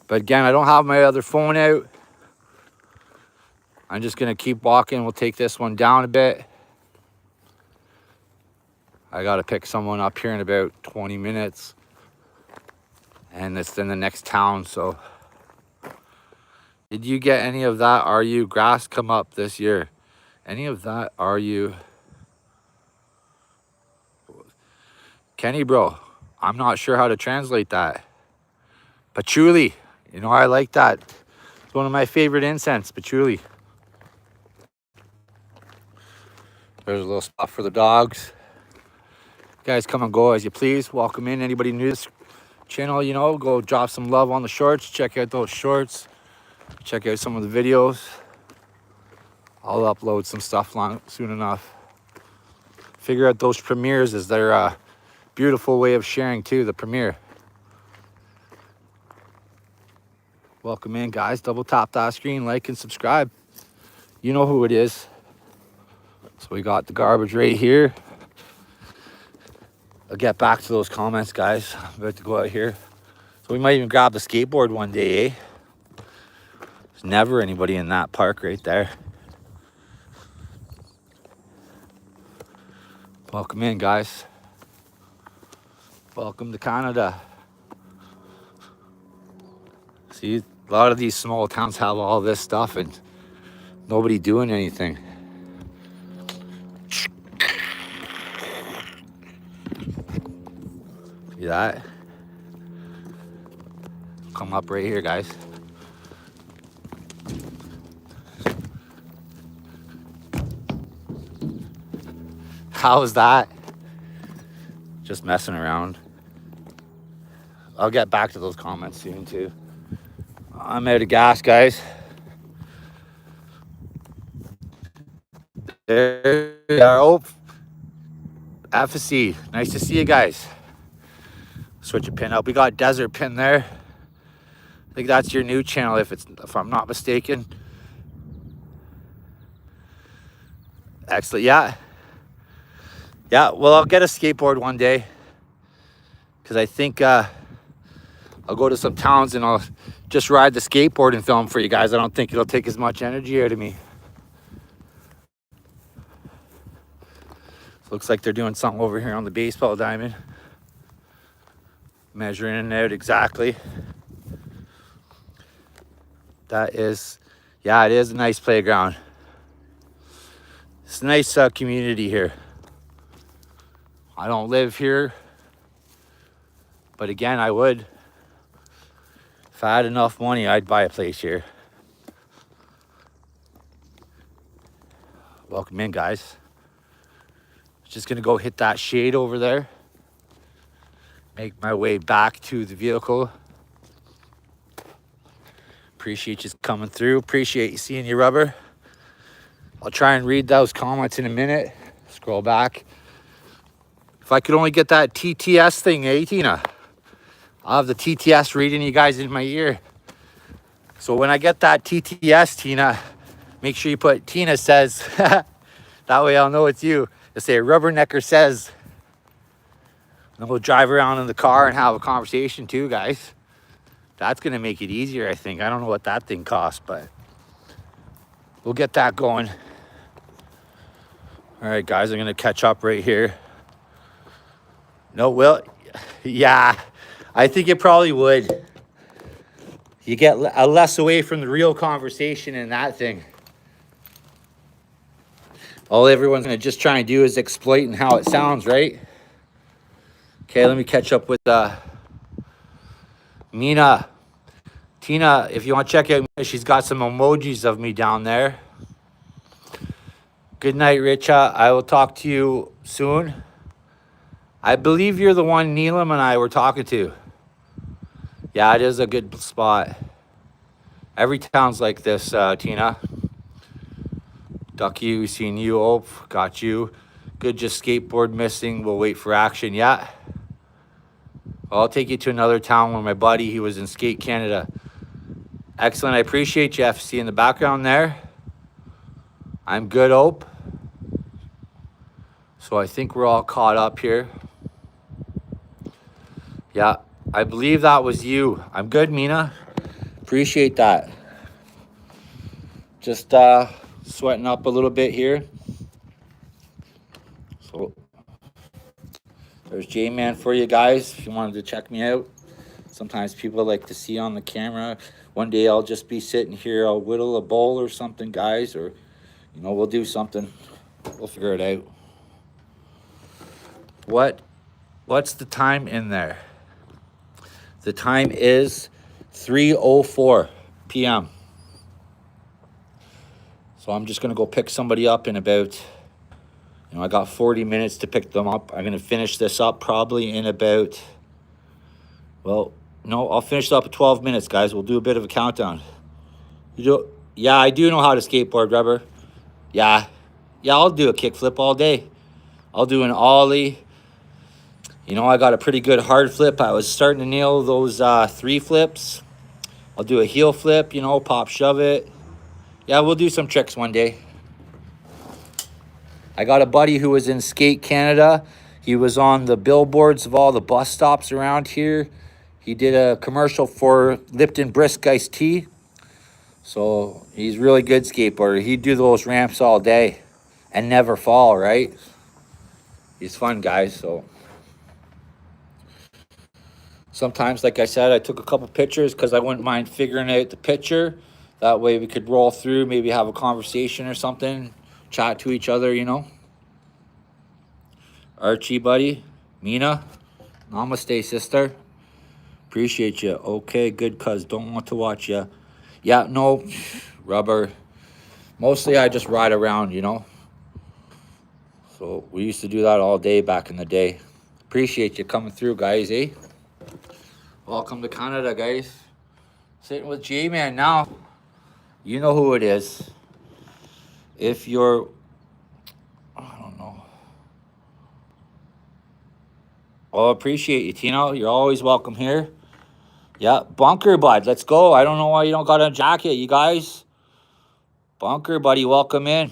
But again, I don't have my other phone out. I'm just going to keep walking. We'll take this one down a bit. I got to pick someone up here in about 20 minutes. And it's in the next town, so. Did you get any of that RU grass come up this year? Any of that RU? Kenny, bro, I'm not sure how to translate that. Patchouli. You know, I like that. It's one of my favorite incense, patchouli. There's a little spot for the dogs. You guys come and go as you please. Welcome in. Anybody new to this channel, you know, go drop some love on the shorts. Check out those shorts. Check out some of the videos. I'll upload some stuff soon enough. Figure out those premieres is their beautiful way of sharing too, the premiere. Welcome in, guys. Double tap that screen, like and subscribe. You know who it is. So we got the garbage right here. I'll get back to those comments, guys. I'm about to go out here. So we might even grab the skateboard one day, eh? There's never anybody in that park right there. Welcome in, guys. Welcome to Canada. See, a lot of these small towns have all this stuff and nobody doing anything. See that? Come up right here, guys. How's that? Just messing around. I'll get back to those comments soon too. I'm out of gas, guys. There we are. Oh, FSC. Nice to see you guys. Switch a pin up. We got Desert Pin there. I think that's your new channel if I'm not mistaken. Excellent. Yeah. Yeah. Well, I'll get a skateboard one day because I think I'll go to some towns and I'll just ride the skateboard and film for you guys. I don't think it'll take as much energy out of me. Looks like they're doing something over here on the baseball diamond. Measuring it out exactly. That is, yeah, it is a nice playground. It's a nice community here. I don't live here, but again, I would. If I had enough money, I'd buy a place here. Welcome in, guys. Just gonna go hit that shade over there. Make my way back to the vehicle. Appreciate you coming through. Appreciate you seeing you, Rubber. I'll try and read those comments in a minute. Scroll back. If I could only get that TTS thing, eh, Tina? I'll have the TTS reading you guys in my ear. So when I get that TTS, Tina, make sure you put Tina says. That way I'll know it's you. You'll say Rubbernecker says. And we'll drive around in the car and have a conversation too, guys. That's gonna make it easier, I think. I don't know what that thing costs, but we'll get that going. All right, guys, I'm gonna catch up right here. No, Will, yeah, I think it probably would. You get less away from the real conversation in that thing. All everyone's gonna just try and do is exploit and how it sounds, right? Okay, let me catch up with Mina. Tina, if you want to check out, she's got some emojis of me down there. Good night, Richa. I will talk to you soon. I believe you're the one Neelam and I were talking to. Yeah, it is a good spot. Every town's like this, Tina. Ducky, we seen you. Oh, got you. Good, just skateboard missing. We'll wait for action. Yeah. I'll take you to another town where my buddy, he was in Skate Canada. Excellent. I appreciate you, FC, in the background there. I'm good, Ope. So I think we're all caught up here. Yeah, I believe that was you. I'm good, Mina. Appreciate that. Just sweating up a little bit here. So there's J-Man for you guys if you wanted to check me out. Sometimes people like to see on the camera. One day I'll just be sitting here. I'll whittle a bowl or something, guys, or, you know, we'll do something. We'll figure it out. What's the time in there? The time is 3:04 p.m. So I'm just going to go pick somebody up in about, you know, I got 40 minutes to pick them up. I'm going to finish this up probably in about, well, no, I'll finish it up at 12 minutes, guys. We'll do a bit of a countdown. You do? Yeah, I do know how to skateboard, Rubber. Yeah, I'll do a kickflip all day. I'll do an ollie. You know, I got a pretty good hard flip. I was starting to nail those 3 flips. I'll do a heel flip, you know, pop, shove it. Yeah, we'll do some tricks one day. I got a buddy who was in Skate Canada. He was on the billboards of all the bus stops around here. He did a commercial for Lipton Brisk Iced Tea. So he's really good skateboarder. He'd do those ramps all day and never fall, right? He's fun, guys. So sometimes, like I said, I took a couple pictures because I wouldn't mind figuring out the picture. That way we could roll through, maybe have a conversation or something, chat to each other, you know. Archie, buddy. Mina. Namaste, sister. Appreciate you. Okay, good, cuz don't want to watch you. Yeah, no, Rubber. Mostly I just ride around, you know. So we used to do that all day back in the day. Appreciate you coming through, guys, eh? Welcome to Canada, guys. Sitting with J-Man now. You know who it is. If you're, I don't know. Well, appreciate you, Tino. You're always welcome here. Yeah, Bunker, bud. Let's go. I don't know why you don't got a jacket, you guys. Bunker, buddy, welcome in.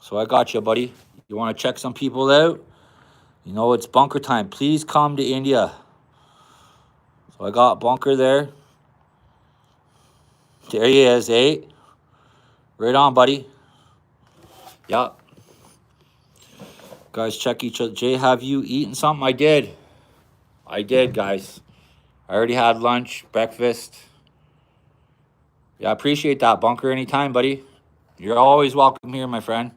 So I got you, buddy. You want to check some people out? You know, it's bunker time. Please come to India. So I got Bunker there. There he is, eh? Right on, buddy. Yeah. Guys, check each other. Jay, have you eaten something? I did. I did, guys. I already had lunch, breakfast. Yeah, I appreciate that, Bunker. Anytime, buddy. You're always welcome here, my friend.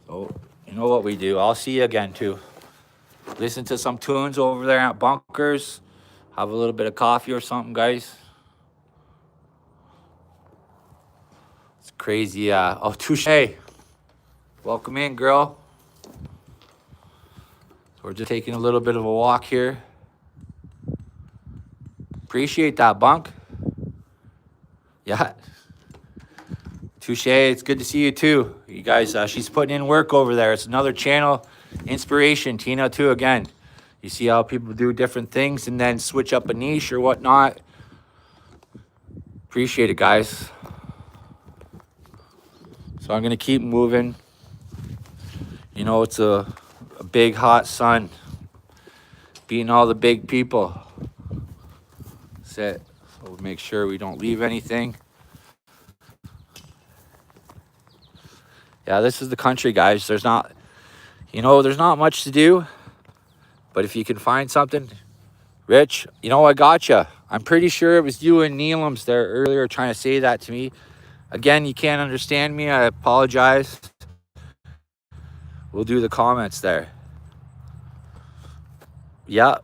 So, you know what we do. I'll see you again, too. Listen to some tunes over there at Bunkers. Have a little bit of coffee or something, guys. It's crazy. Oh, Touche. Welcome in, girl. So we're just taking a little bit of a walk here. Appreciate that, Bunk. Yeah. Touche, it's good to see you too. You guys, she's putting in work over there. It's another channel. Inspiration, Tina, too, again. You see how people do different things and then switch up a niche or whatnot. Appreciate it, guys. So I'm going to keep moving. You know, it's a big, hot sun. Beating all the big people. That's it. So we'll make sure we don't leave anything. Yeah, this is the country, guys. There's not much to do. But if you can find something, Rich, you know, I got you. I'm pretty sure it was you and Neelam's there earlier trying to say that to me. Again, you can't understand me. I apologize. We'll do the comments there. Yeah.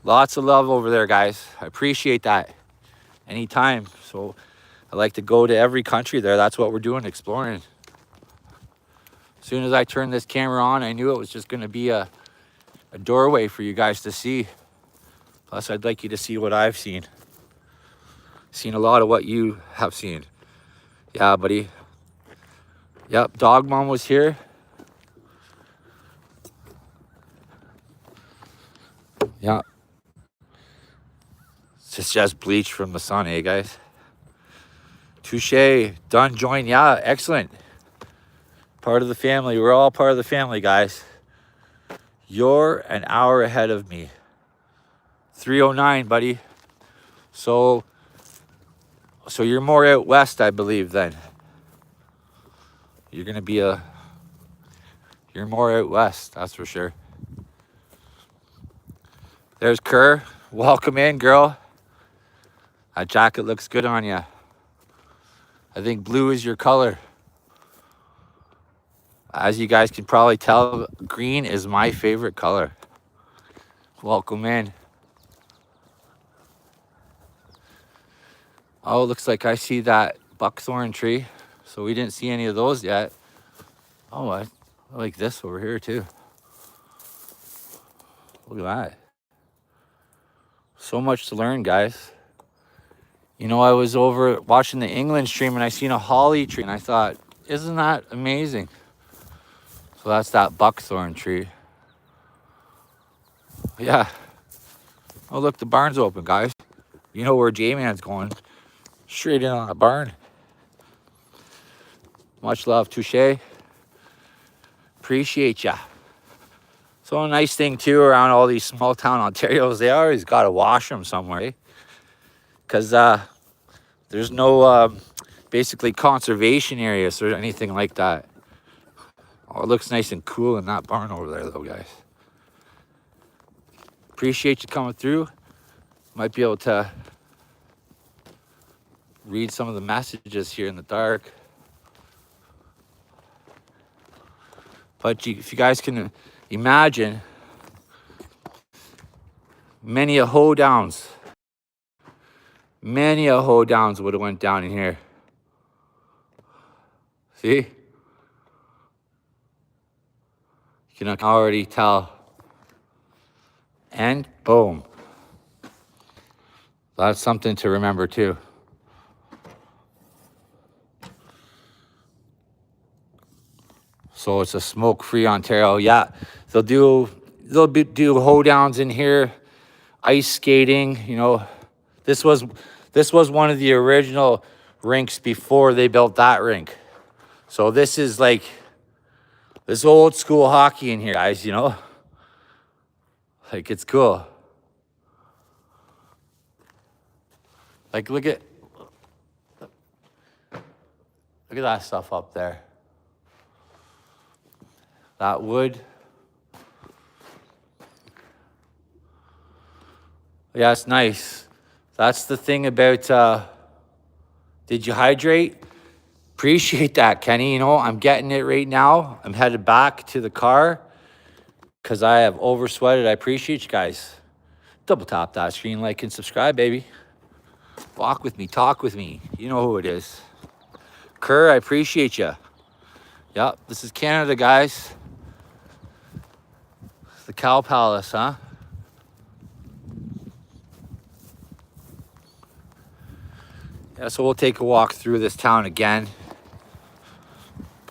Lots of love over there, guys. I appreciate that. Anytime. So I like to go to every country there. That's what we're doing, exploring. As soon as I turned this camera on, I knew it was just going to be a doorway for you guys to see. Plus, I'd like you to see what I've seen. Seen a lot of what you have seen. Yeah, buddy. Yep, Dog Mom was here. Yeah. It's just bleach from the sun, eh, guys? Touche. Done, join. Yeah, excellent. Part of the family. We're all part of the family, guys. You're an hour ahead of me. 3:09, buddy. So you're more out west, I believe, then. You're going to be you're more out west, that's for sure. There's Kerr. Welcome in, girl. That jacket looks good on you. I think blue is your color. As you guys can probably tell, green is my favorite color. Welcome in. Oh, looks like I see that buckthorn tree. So we didn't see any of those yet. Oh, I like this over here too. Look at that. So much to learn, guys. You know, I was over watching the England stream and I seen a holly tree and I thought, isn't that amazing? So that's that buckthorn tree. Yeah. Oh, look, the barn's open, guys. You know where J-Man's going. Straight in on a barn. Much love, Touche. Appreciate ya. So a nice thing, too, around all these small town Ontarios, they always got to wash them somewhere, eh? Because there's no basically conservation areas or anything like that. Oh, it looks nice and cool in that barn over there, though, guys. Appreciate you coming through. Might be able to read some of the messages here in the dark. But if you guys can imagine, many a hoedowns would have went down in here. See? You can already tell. And boom. That's something to remember too. So it's a smoke-free Ontario. Yeah, they'll do hoedowns in here, ice skating. You know, this was one of the original rinks before they built that rink. So this is like this old school hockey in here, guys, you know? Like, it's cool. Like, look at that stuff up there. That wood. Yeah, it's nice. That's the thing about, did you hydrate? Appreciate that, Kenny. You know, I'm getting it right now. I'm headed back to the car because I have oversweated. I appreciate you guys. Double tap that screen, like, and subscribe, baby. Walk with me, talk with me. You know who it is. Kerr, I appreciate you. Yep, this is Canada, guys. The Cow Palace, huh? Yeah, so we'll take a walk through this town again.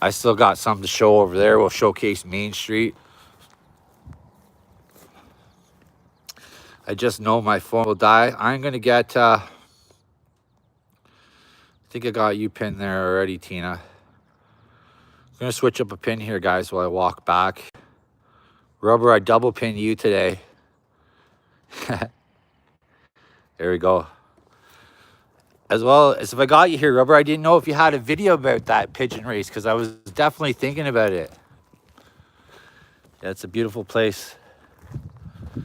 I still got something to show over there. We'll showcase Main Street. I just know my phone will die. I'm going to get, I think I got you pinned there already, Tina. I'm going to switch up a pin here, guys, while I walk back. Rubber, I double pinned you today. There we go. As well as if I got you here, Rubber, I didn't know if you had a video about that pigeon race because I was definitely thinking about it. Yeah, it's a beautiful place. I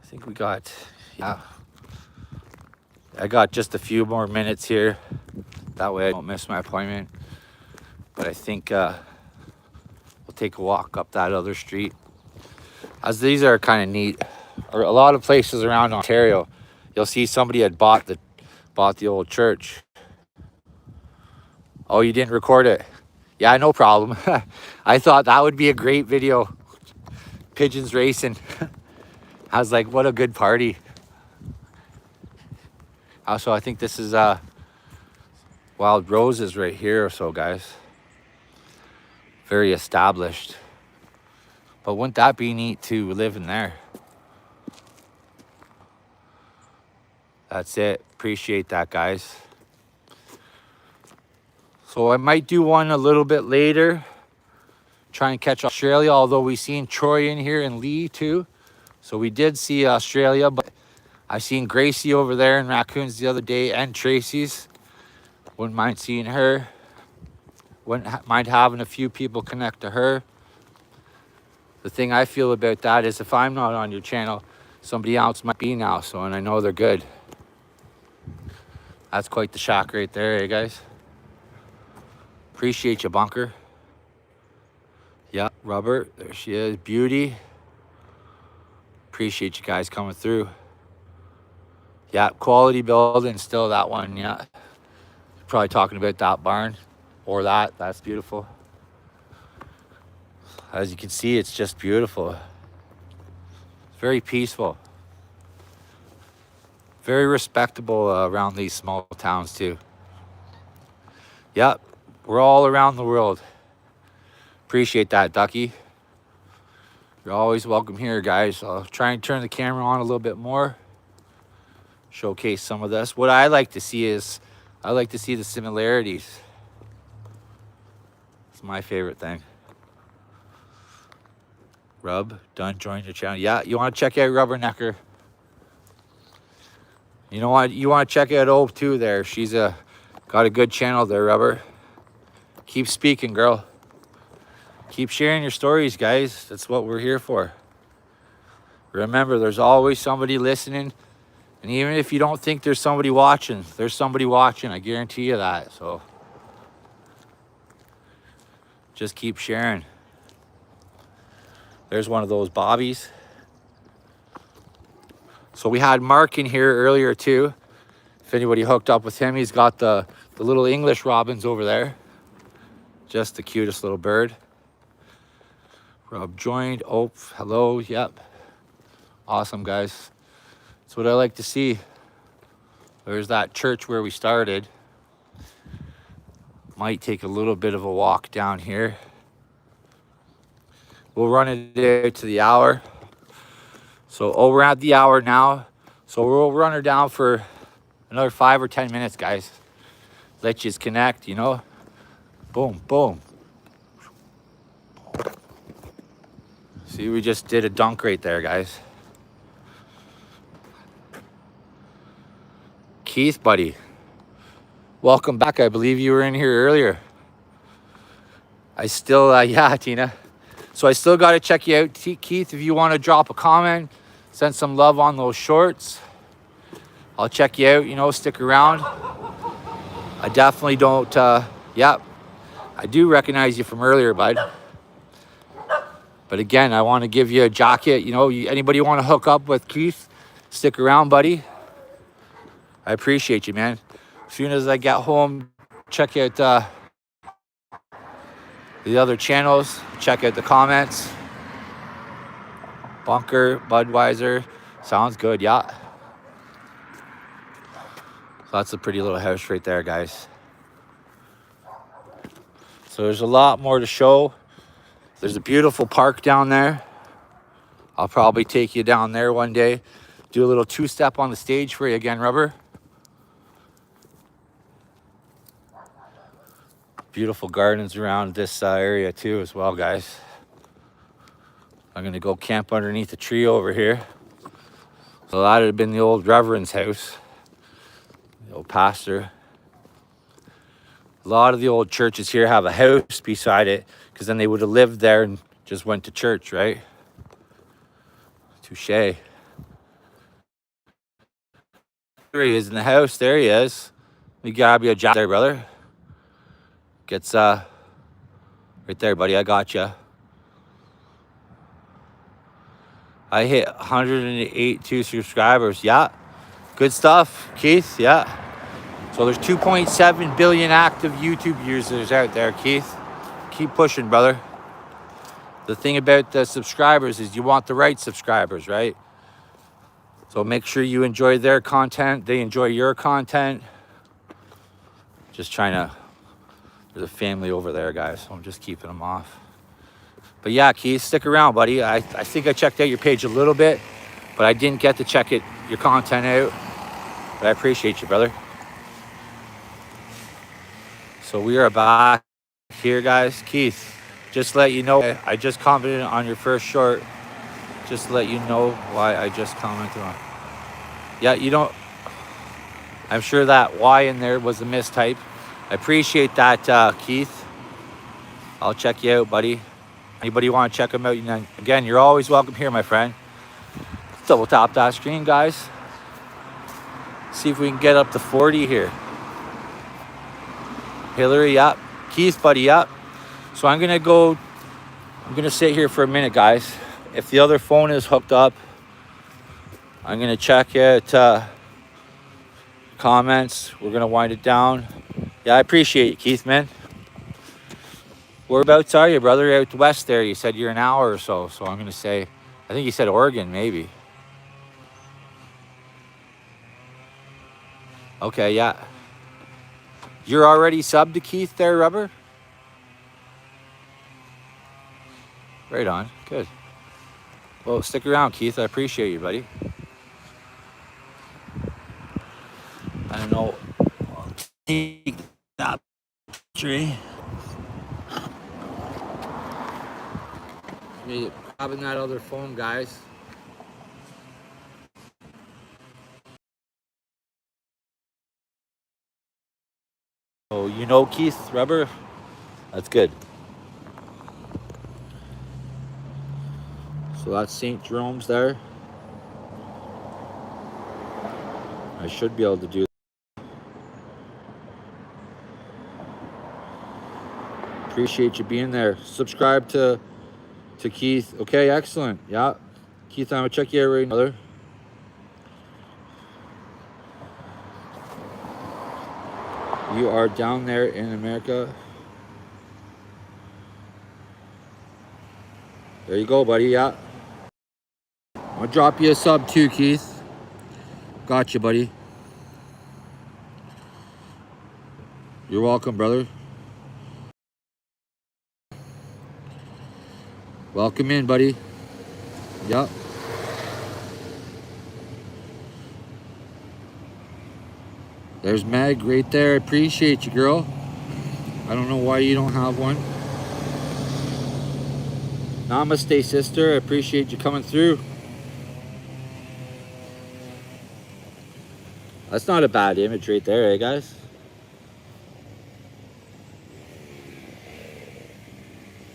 think we got, yeah. I got just a few more minutes here. That way I don't miss my appointment. But I think we'll take a walk up that other street. As these are kind of neat. Or a lot of places around Ontario, you'll see somebody had bought the old church. Oh, you didn't record it? Yeah, no problem. I thought that would be a great video. Pigeons racing. I was like, what a good party. Also, I think this is Wild Roses right here or so, guys. Very established. But wouldn't that be neat to live in there? That's it. Appreciate that, guys. So I might do one a little bit later. Try and catch Australia, although we seen Troy in here and Lee too. So we did see Australia, but I seen Gracie over there in Raccoons the other day and Tracy's. Wouldn't mind seeing her. Wouldn't mind having a few people connect to her. The thing I feel about that is if I'm not on your channel, somebody else might be now. So, and I know they're good. That's quite the shack right there, eh, guys? Appreciate you, Bunker. Yeah, Rubber, there she is. Beauty. Appreciate you guys coming through. Yeah, quality building, still that one, yeah. Probably talking about that barn or that. That's beautiful. As you can see, it's just beautiful. It's very peaceful. Very respectable around these small towns too. Yep, we're all around the world. Appreciate that, Ducky. You're always welcome here, guys. I'll try and turn the camera on a little bit more. Showcase some of this. What I like to see is, I like to see the similarities. It's my favorite thing. Rub, done, join your channel. Yeah, you want to check out Rubbernecker. You know what? You want to check out O too there. She's got a good channel there, Rubber. Keep speaking, girl. Keep sharing your stories, guys. That's what we're here for. Remember, there's always somebody listening. And even if you don't think there's somebody watching, there's somebody watching. I guarantee you that. So just keep sharing. There's one of those bobbies. So we had Mark in here earlier too. If anybody hooked up with him, he's got the little English robins over there. Just the cutest little bird. Rob joined. Oh, hello. Yep. Awesome, guys. That's what I like to see. There's that church where we started. Might take a little bit of a walk down here. We'll run it out to the hour. So, oh, we're at the hour now. So we'll run her down for another 5 or 10 minutes, guys. Let you connect, you know. Boom, boom. See, we just did a dunk right there, guys. Keith, buddy. Welcome back. I believe you were in here earlier. I still, yeah, Tina. So I still got to check you out, Keith. If you want to drop a comment, send some love on those shorts, I'll check you out, you know, stick around. I definitely don't, yeah, I do recognize you from earlier, bud. But again, I want to give you a jacket. You know, anybody want to hook up with Keith, stick around, buddy. I appreciate you, man. As soon as I get home, check out the other channels, check out the comments. Bunker, Budweiser, sounds good, yeah. So that's a pretty little house right there, guys. So there's a lot more to show. There's a beautiful park down there. I'll probably take you down there one day. Do a little two-step on the stage for you again, Rubber. Beautiful gardens around this area too as well, guys. I'm gonna go camp underneath a tree over here. So that would have been the old Reverend's house, the old pastor. A lot of the old churches here have a house beside it because then they would have lived there and just went to church, right? Touche. There he is in the house. There he is. Let me grab you a jacket there, brother. Gets right there, buddy. I got you. I hit 182 subscribers. Yeah, good stuff, Keith. Yeah. So there's 2.7 billion active YouTube users out there, Keith. Keep pushing, brother. The thing about the subscribers is you want the right subscribers, right? So make sure you enjoy their content. They enjoy your content. Just trying to. There's a family over there, guys, so I'm just keeping them off. But yeah, Keith, stick around, buddy. I think I checked out your page a little bit, but I didn't get to check your content out. But I appreciate you, brother. So we are back here, guys. Keith, just to let you know, I just commented on your first short. Just to let you know why I just commented on. Yeah, you don't. I'm sure that Y in there was a mistype. I appreciate that, Keith. I'll check you out, buddy. Anybody want to check them out? Again, you're always welcome here, my friend. Double tap that screen, guys. See if we can get up to 40 here. Hillary, yep. Keith, buddy, yep. So I'm gonna sit here for a minute, guys. If the other phone is hooked up, I'm gonna check it. Comments. We're gonna wind it down. Yeah, I appreciate you, Keith, man. Whereabouts are you, brother? Out west there. You said you're an hour or so. So I'm gonna say, I think you said Oregon, maybe. Okay, yeah. You're already subbed to Keith there, Rubber? Right on. Good. Well, stick around, Keith. I appreciate you, buddy. I don't know. I'll take that tree. Me grabbing that other phone, guys. Oh, you know Keith, Rubber? That's good. So that's St. Jerome's there. I should be able to do that. Appreciate you being there. Subscribe to Keith. Okay, excellent. Yeah. Keith, I'm gonna check you out right now, brother. You are down there in America. There you go, buddy. Yeah. I'll drop you a sub too, Keith. Gotcha, buddy. You're welcome, brother. Welcome in, buddy. Yep. There's Meg right there. Appreciate you, girl. I don't know why you don't have one. Namaste, sister. I appreciate you coming through. That's not a bad image right there, eh, guys?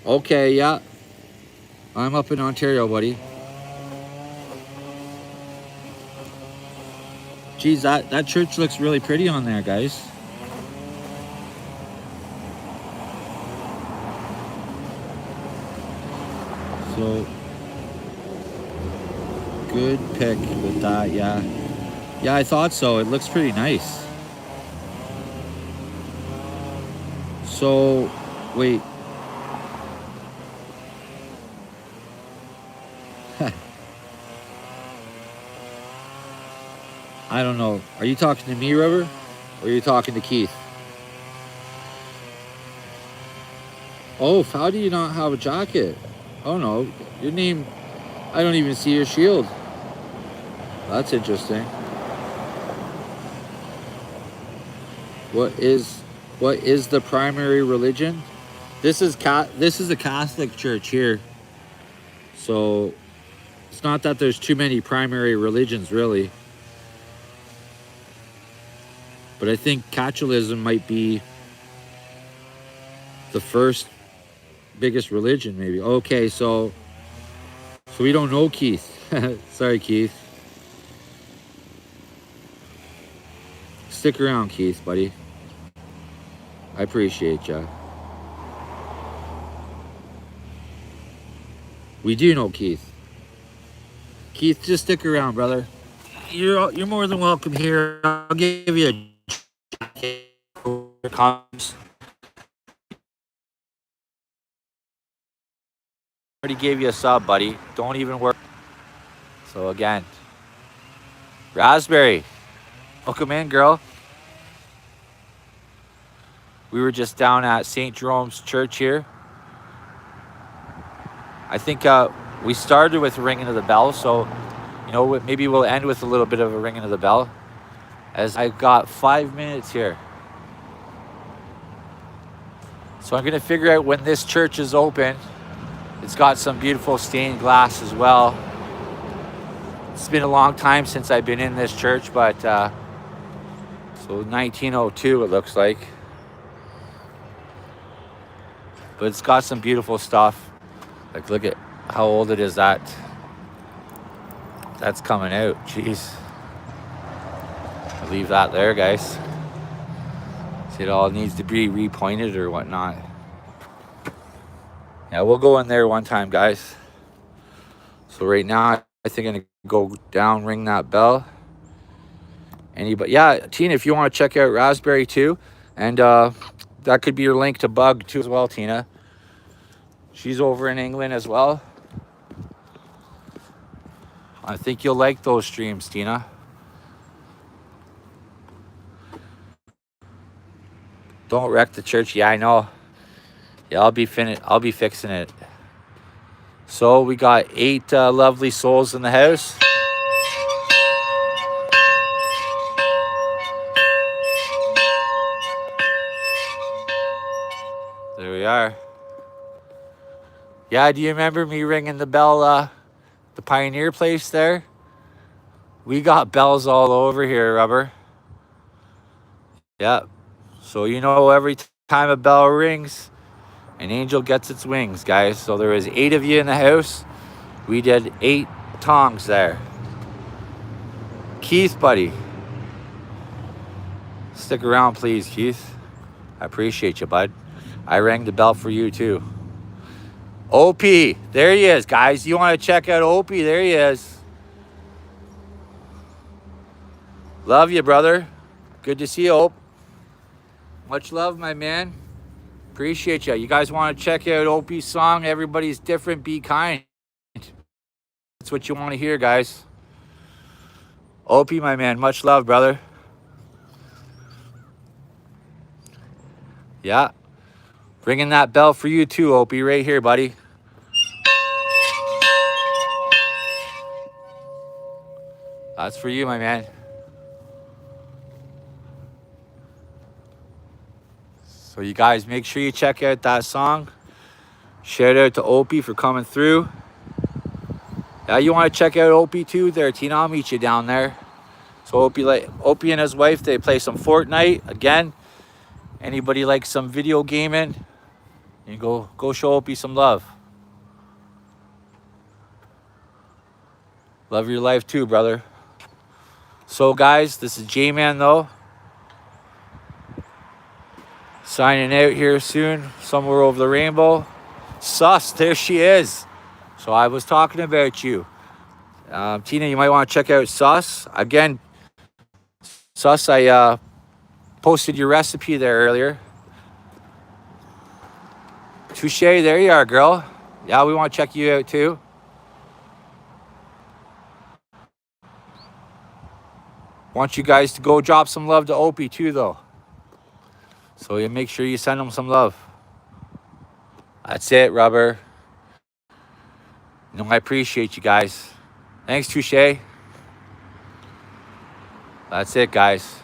Okay, yeah. I'm up in Ontario, buddy. Geez, that church looks really pretty on there, guys. So, good pick with that, yeah. Yeah, I thought so. It looks pretty nice. So, wait. I don't know. Are you talking to me, Rubber? Or are you talking to Keith? Oh, how do you not have a jacket? Oh no, your name, I don't even see your shield. That's interesting. What is the primary religion? This is a Catholic church here. So it's not that there's too many primary religions really. But I think Catholicism might be the first biggest religion maybe. Okay, so we don't know Keith. Sorry, Keith. Stick around, Keith, buddy. I appreciate ya. We do know Keith. Keith, just stick around, brother. You're more than welcome here. I'll give you a jacket. Here comes. Already gave you a sub, buddy. Don't even worry. So again, Raspberry, welcome in, girl. We were just down at St. Jerome's Church here. I think we started with ringing of the bell, so you know maybe we'll end with a little bit of a ringing of the bell, as I've got 5 minutes here. So I'm gonna figure out when this church is open. It's got some beautiful stained glass as well. It's been a long time since I've been in this church, but so 1902 it looks like. But it's got some beautiful stuff. Like, look at how old it is. That's coming out. Jeez. I'll leave that there, guys. See, it all needs to be repointed or whatnot. Yeah, we'll go in there one time, guys. So right now, I think I'm gonna go down, ring that bell. Anybody? Yeah, Tina, if you want to check out Raspberry too, and that could be your link to Bug too as well, Tina. She's over in England as well. I think you'll like those streams, Tina. Don't wreck the church. Yeah, I know. Yeah, I'll be fixing it. So we got 8 lovely souls in the house. There we are. Yeah, do you remember me ringing the bell, the Pioneer place there? We got bells all over here, Rubber. Yeah. So you know every time a bell rings, an angel gets its wings, guys. So there was 8 of you in the house. We did 8 tongs there. Keith, buddy. Stick around, please, Keith. I appreciate you, bud. I rang the bell for you, too. OP, there he is, guys. You want to check out OP? There he is. Love you, brother. Good to see you, Ope. Much love, my man. Appreciate you. You guys want to check out Opie's song, Everybody's Different, Be Kind. That's what you want to hear, guys. Opie, my man. Much love, brother. Yeah. Ringing that bell for you too, Opie, right here, buddy. That's for you, my man. So So you guys make sure you check out that song. Shout out to Opie for coming through. Yeah, you want to check out Opie too there, Tina? I'll meet you down there. So Opie and his wife, they play some Fortnite. Again, anybody like some video gaming, you go show Opie some love. Love your life too, brother. So guys, this is J-Man though. Signing out here soon, somewhere over the rainbow. Sus, there she is. So I was talking about you. Tina, you might want to check out Sus. Again, Sus, I posted your recipe there earlier. Touche, there you are, girl. Yeah, we want to check you out too. Want you guys to go drop some love to Opie too, though. So you make sure you send him some love. That's it, Rubber. I appreciate you guys. Thanks, Touche. That's it, guys.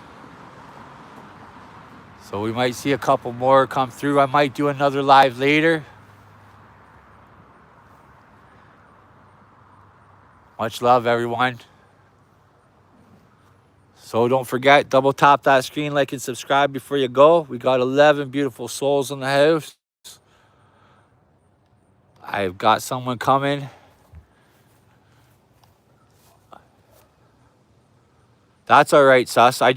So we might see a couple more come through. I might do another live later. Much love, everyone. So don't forget, double tap that screen, like and subscribe before you go. We got 11 beautiful souls in the house. I've got someone coming. That's all right, Sus. I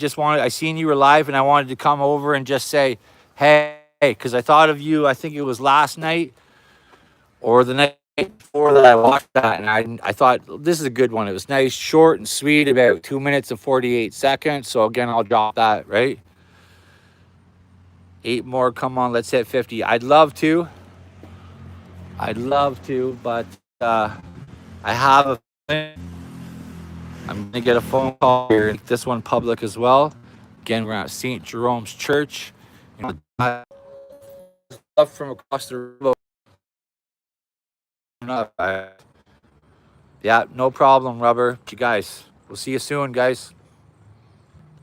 seen you were live and I wanted to come over and just say, hey, because I thought of you, I think it was last night or the night before that I watched that, and I thought this is a good one. It was nice, short and sweet, about 2 minutes and 48 seconds. So again, I'll drop that, right? 8 more, come on, let's hit 50. I'd love to, but I have I'm gonna get a phone call here. This one public as well. Again, we're at St. Jerome's Church. You know, love from across the river. Yeah, no problem, Rubber. You guys, we'll see you soon, guys.